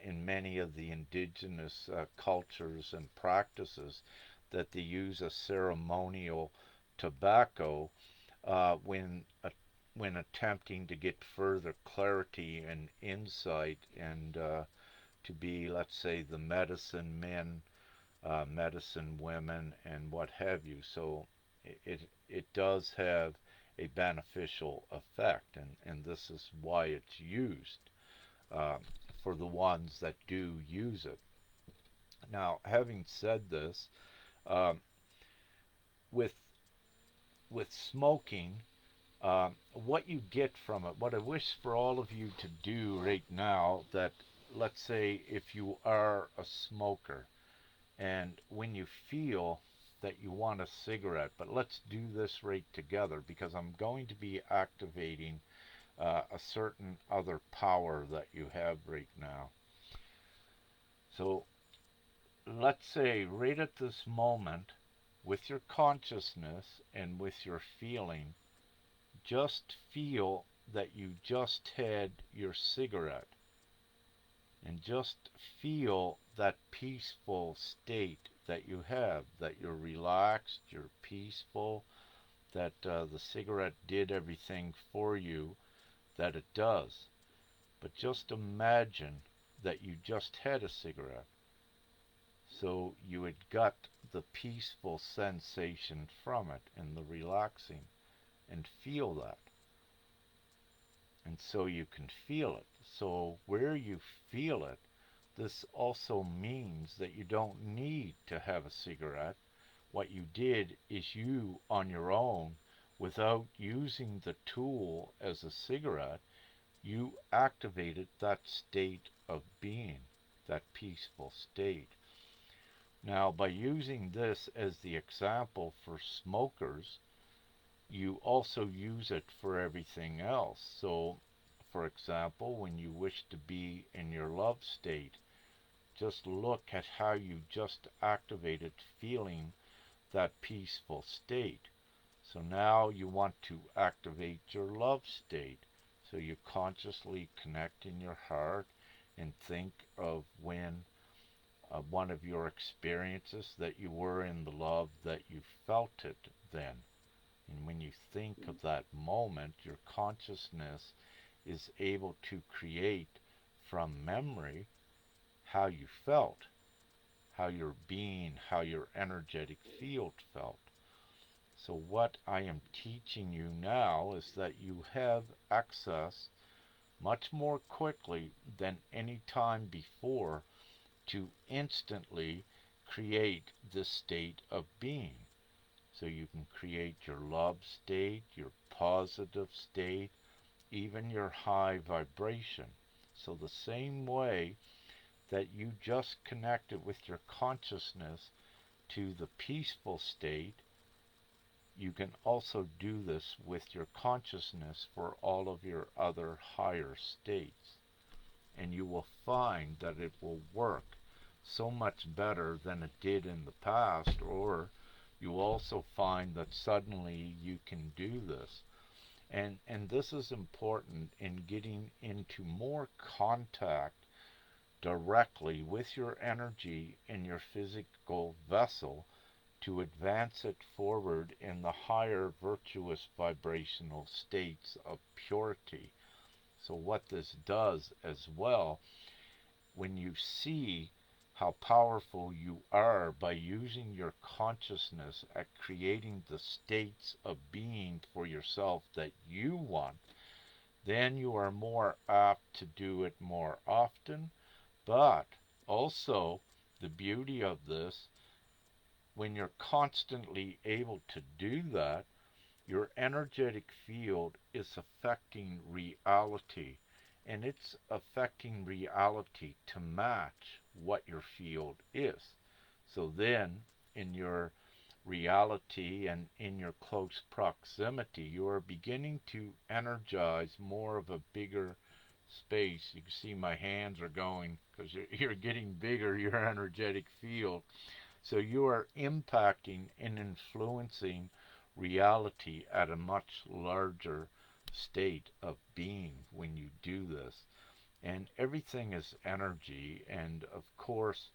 A: in many of the indigenous cultures and practices that they use a ceremonial tobacco when when attempting to get further clarity and insight and to be, let's say, the medicine men, medicine women, and what have you. So it does have a beneficial effect, and this is why it's used um, for the ones that do use it. Now, having said this, um, with smoking, what you get from it, what I wish for all of you to do right now, that let's say if you are a smoker, and when you feel that you want a cigarette, but let's do this right together because I'm going to be activating a certain other power that you have right now. So let's say right at this moment, with your consciousness and with your feeling, just feel that you just had your cigarette and just feel that peaceful state that you have, that you're relaxed, you're peaceful, that the cigarette did everything for you that it does. But just imagine that you just had a cigarette. So you had got the peaceful sensation from it and the relaxing, and feel that. And so you can feel it. So where you feel it, this also means that you don't need to have a cigarette. What you did is you, on your own, without using the tool as a cigarette, you activated that state of being, that peaceful state. Now, by using this as the example for smokers, you also use it for everything else. So, for example, when you wish to be in your love state, just look at how you just activated feeling that peaceful state. So now you want to activate your love state. So you consciously connect in your heart and think of when one of your experiences that you were in the love that you felt it then. And when you think of that moment, your consciousness is able to create from memory how you felt, how your being, how your energetic field felt. So, what I am teaching you now is that you have access much more quickly than any time before to instantly create this state of being. So you can create your love state, your positive state, even your high vibration. So the same way that you just connected with your consciousness to the peaceful state, you can also do this with your consciousness for all of your other higher states. And you will find that it will work so much better than it did in the past, or you also find that suddenly you can do this. And this is important in getting into more contact directly with your energy in your physical vessel to advance it forward in the higher virtuous vibrational states of purity. So, what this does as well, when you see how powerful you are by using your consciousness at creating the states of being for yourself that you want, then you are more apt to do it more often. But also, the beauty of this, when you're constantly able to do that, your energetic field is affecting reality, and it's affecting reality to match what your field is. So then, in your reality and in your close proximity, you are beginning to energize more of a bigger space. You can see my hands are going because you're getting bigger, your energetic field. So you are impacting and influencing reality at a much larger state of being when you do this. And everything is energy, and of course,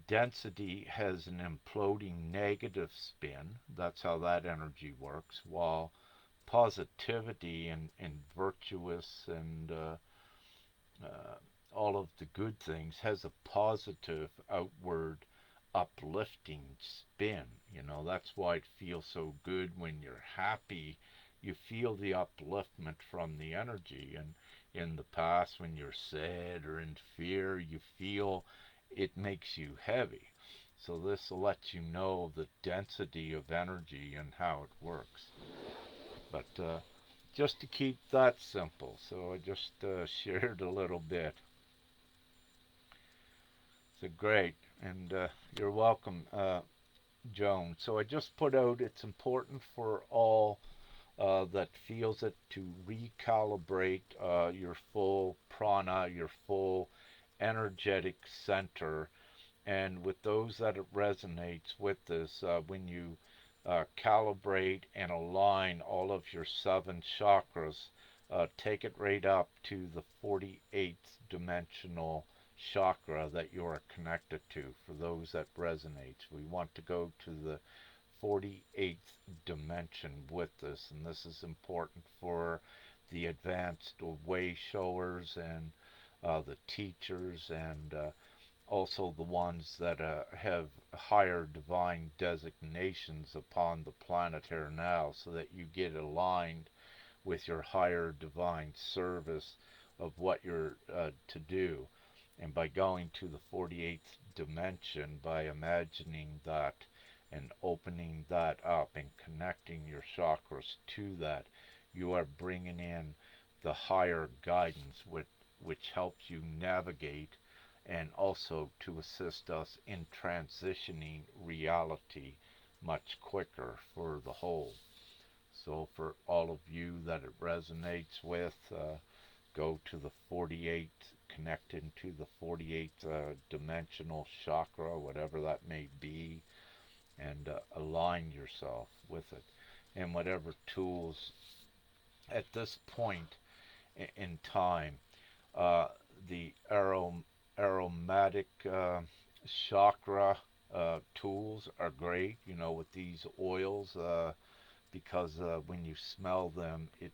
A: density has an imploding negative spin. That's how that energy works. While positivity and virtuous and uh, all of the good things has a positive outward uplifting spin. You know, that's why it feels so good when you're happy. You feel the upliftment from the energy. And in the past, when you're sad or in fear, you feel it makes you heavy. So this lets you know the density of energy and how it works. But just to keep that simple, so I just shared a little bit. So great, and you're welcome, Joan. So I just put out, it's important for all that feels it to recalibrate your full prana, your full energetic center. And with those that it resonates with this, when you calibrate and align all of your seven chakras, take it right up to the 48th dimensional chakra that you are connected to. For those that resonates, we want to go to the 48th dimension with this, and this is important for the advanced way showers and the teachers and also the ones that have higher divine designations upon the planet here now, so that you get aligned with your higher divine service of what you're to do. And by going to the 48th dimension, by imagining that and opening that up and connecting your chakras to that, you are bringing in the higher guidance which helps you navigate and also to assist us in transitioning reality much quicker for the whole. So for all of you that it resonates with, go to the 48th, connect into the 48th dimensional chakra, whatever that may be, and align yourself with it. And whatever tools at this point in time, uh, the aromatic chakra tools are great, you know, with these oils, because when you smell them, it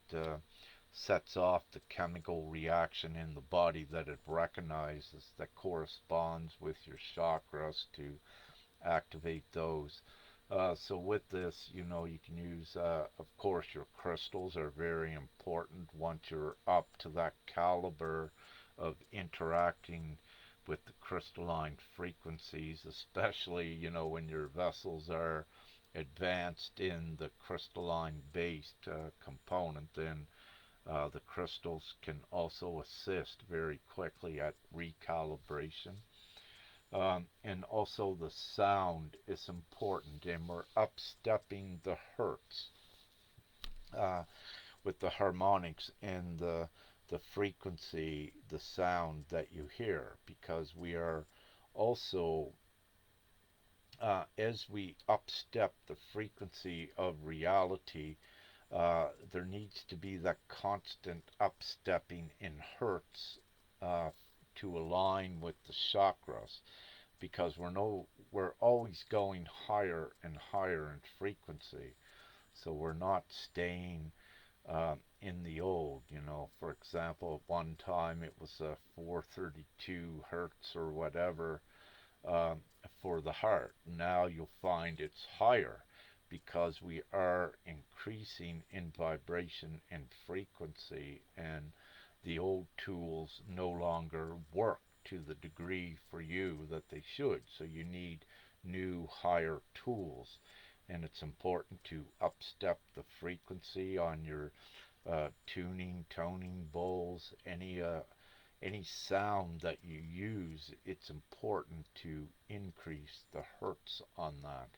A: sets off the chemical reaction in the body that it recognizes that corresponds with your chakras to activate those. So with this, you know, you can use, of course, your crystals are very important once you're up to that caliber of interacting with the crystalline frequencies, especially, you know, when your vessels are advanced in the crystalline based component, then the crystals can also assist very quickly at recalibration. And also the sound is important, and we're upstepping the hertz uh, with the harmonics and the frequency, the sound that you hear, because we are also, as we upstep the frequency of reality, there needs to be that constant upstepping in hertz uh, to align with the chakras, because we're always going higher and higher in frequency. So we're not staying in the old. You know, for example, at one time it was 432 hertz or whatever um, for the heart. Now you'll find it's higher because we are increasing in vibration and frequency, and the old tools no longer work to the degree for you that they should. So you need new higher tools. And it's important to upstep the frequency on your tuning, toning bowls, any sound that you use. It's important to increase the hertz on that,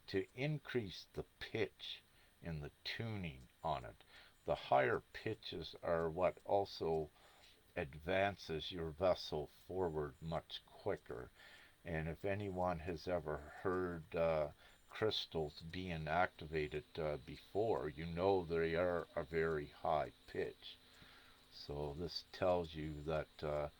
A: to increase the pitch in the tuning on it. The higher pitches are what also advances your vessel forward much quicker. And if anyone has ever heard crystals being activated before, you know they are a very high pitch. So this tells you that to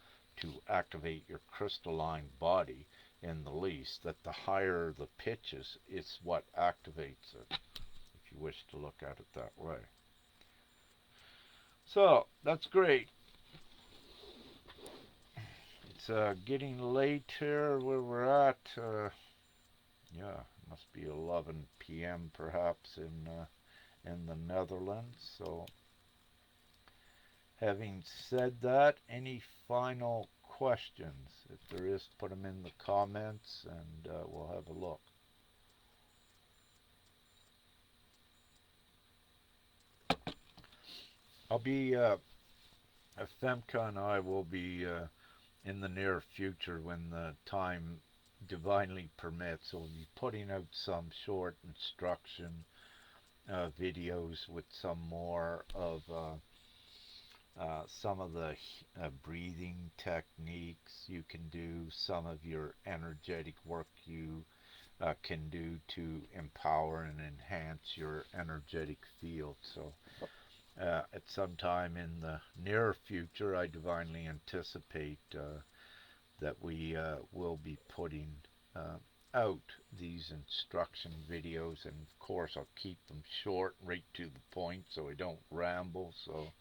A: activate your crystalline body in the least, that the higher the pitches, it's what activates it, if you wish to look at it that way. So that's great. It's getting late here where we're at. Yeah, it must be 11 p.m. perhaps in the Netherlands. So, having said that, any final questions? If there is, put them in the comments, and we'll have a look. I'll be Femka and I will be in the near future when the time divinely permits. We'll be putting out some short instruction videos with some more of some of the breathing techniques you can do, some of your energetic work you can do to empower and enhance your energetic field. So, at some time in the near future, I divinely anticipate that we will be putting out these instruction videos, and of course I'll keep them short, right to the point, so I don't ramble. So,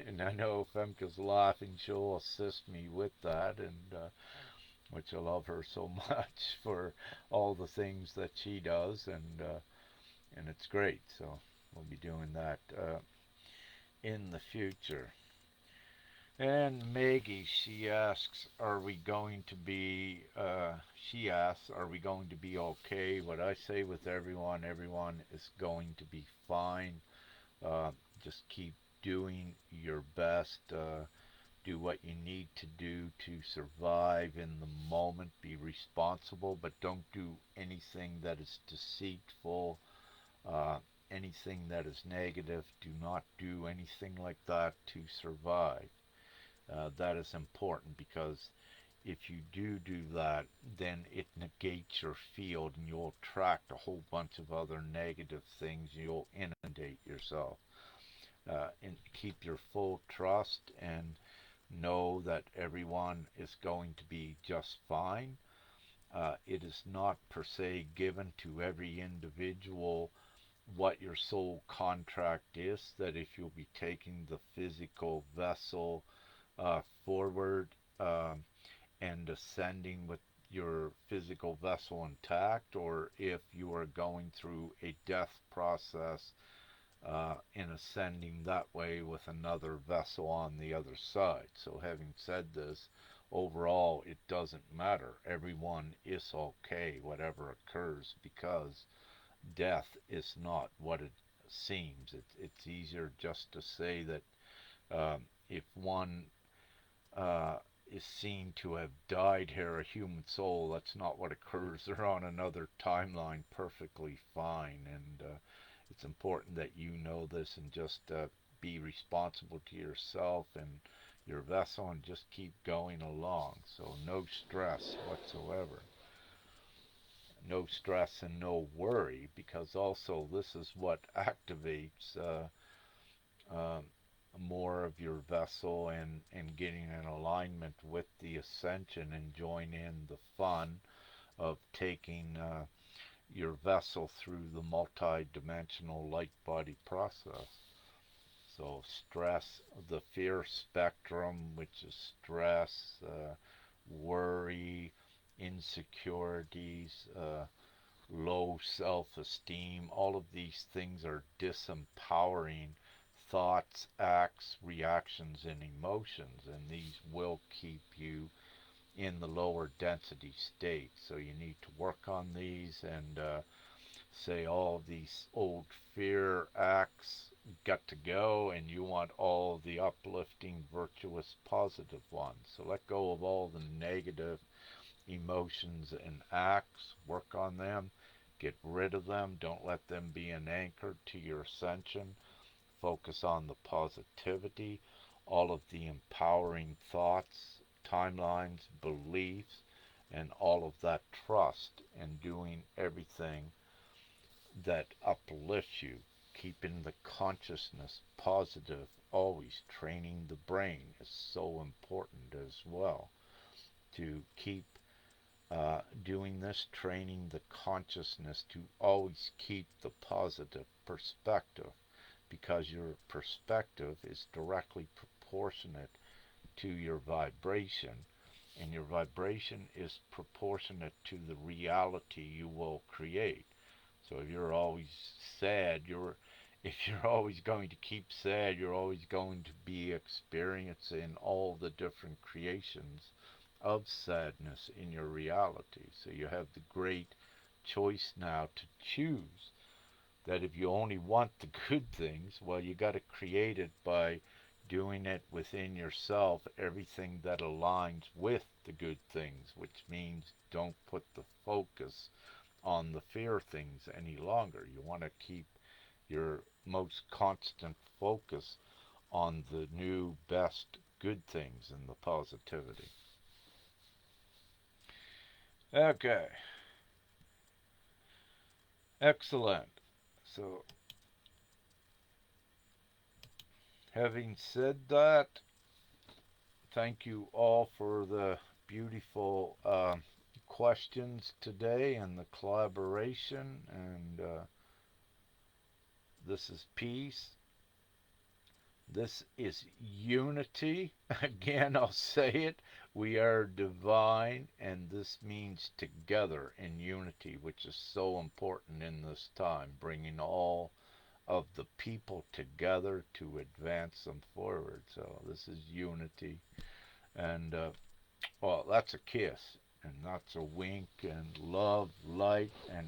A: and I know Femke's laughing; she'll assist me with that, and which I love her so much for all the things that she does, and it's great. So we'll be doing that in the future. And Maggie, she asks, are we going to be, she asks, are we going to be okay? What I say with everyone is going to be fine. Uh, just keep doing your best. Do what you need to do to survive in the moment. Be responsible, but don't do anything that is deceitful, uh, anything that is negative. Do not do anything like that to survive. That is important because if you do that, then it negates your field and you'll attract a whole bunch of other negative things. You'll inundate yourself. And keep your full trust and know that everyone is going to be just fine. It is not per se given to every individual what your soul contract is, that if you'll be taking the physical vessel forward and ascending with your physical vessel intact, or if you are going through a death process in ascending that way with another vessel on the other side. So, having said this, overall, it doesn't matter. Everyone is okay, whatever occurs, because death is not what it seems. It's easier just to say that if one is seen to have died here, a human soul, that's not what occurs. They're on another timeline perfectly fine. And it's important that you know this and just be responsible to yourself and your vessel and just keep going along. So, no stress whatsoever. No stress and no worry, because also this is what activates um, more of your vessel and getting in alignment with the ascension and join in the fun of taking your vessel through the multi-dimensional light body process. So stress, the fear spectrum, which is stress, worry, insecurities, low self-esteem, all of these things are disempowering thoughts, acts, reactions, and emotions, and these will keep you in the lower density state. So you need to work on these and say all these old fear acts got to go, and you want all the uplifting, virtuous, positive ones. So let go of all the negative emotions and acts, work on them, get rid of them, don't let them be an anchor to your ascension. Focus on the positivity, all of the empowering thoughts, timelines, beliefs, and all of that trust, and doing everything that uplifts you, keeping the consciousness positive, always training the brain is so important as well. To keep doing this, training the consciousness to always keep the positive perspective, because your perspective is directly proportionate to your vibration, and your vibration is proportionate to the reality you will create. So if you're always sad, if you're always going to keep sad, you're always going to be experiencing all the different creations of sadness in your reality. So you have the great choice now to choose that if you only want the good things, well, you got to create it by doing it within yourself, everything that aligns with the good things, which means don't put the focus on the fear things any longer. You want to keep your most constant focus on the new, best, good things and the positivity. Okay, excellent. So, having said that, thank you all for the beautiful questions today and the collaboration. And this is peace. This is unity. Again, I'll say it. We are divine, and this means together in unity, which is so important in this time, bringing all of the people together to advance them forward. So this is unity. And, well, that's a kiss, and that's a wink, and love, light, and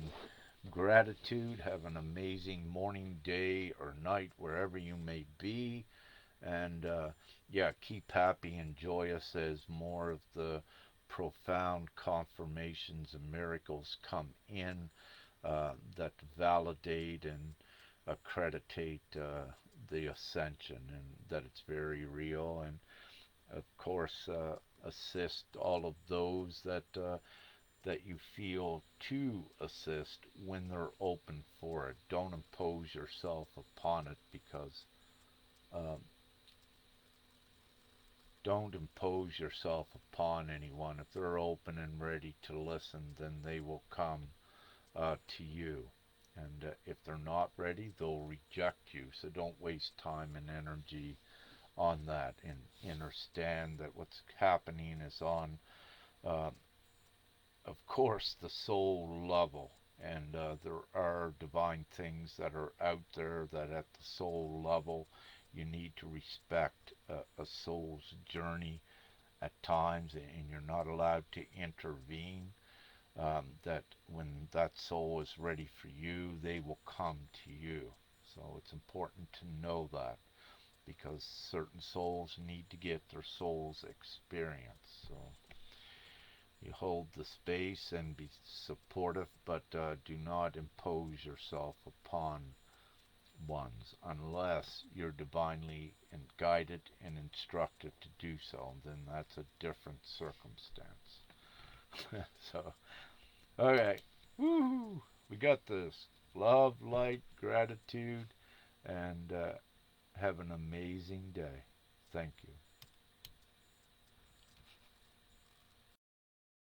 A: gratitude. Have an amazing morning, day, or night, wherever you may be. And yeah, keep happy and joyous as more of the profound confirmations and miracles come in that validate and accreditate the ascension, and that it's very real. And of course, assist all of those that you feel to assist when they're open for it. Don't impose yourself upon it, because um, don't impose yourself upon anyone. If they're open and ready to listen, then they will come to you. And if they're not ready, they'll reject you. So don't waste time and energy on that. And understand that what's happening is on, uh, of course, the soul level. And there are divine things that are out there that at the soul level you need to respect a soul's journey at times, and you're not allowed to intervene. That when that soul is ready for you, they will come to you. So it's important to know that, because certain souls need to get their soul's experience. So you hold the space and be supportive, but do not impose yourself upon ones unless you're divinely guided and instructed to do so. Then that's a different circumstance. So, okay, woohoo! We got this. Love, light, gratitude, and have an amazing day. Thank you.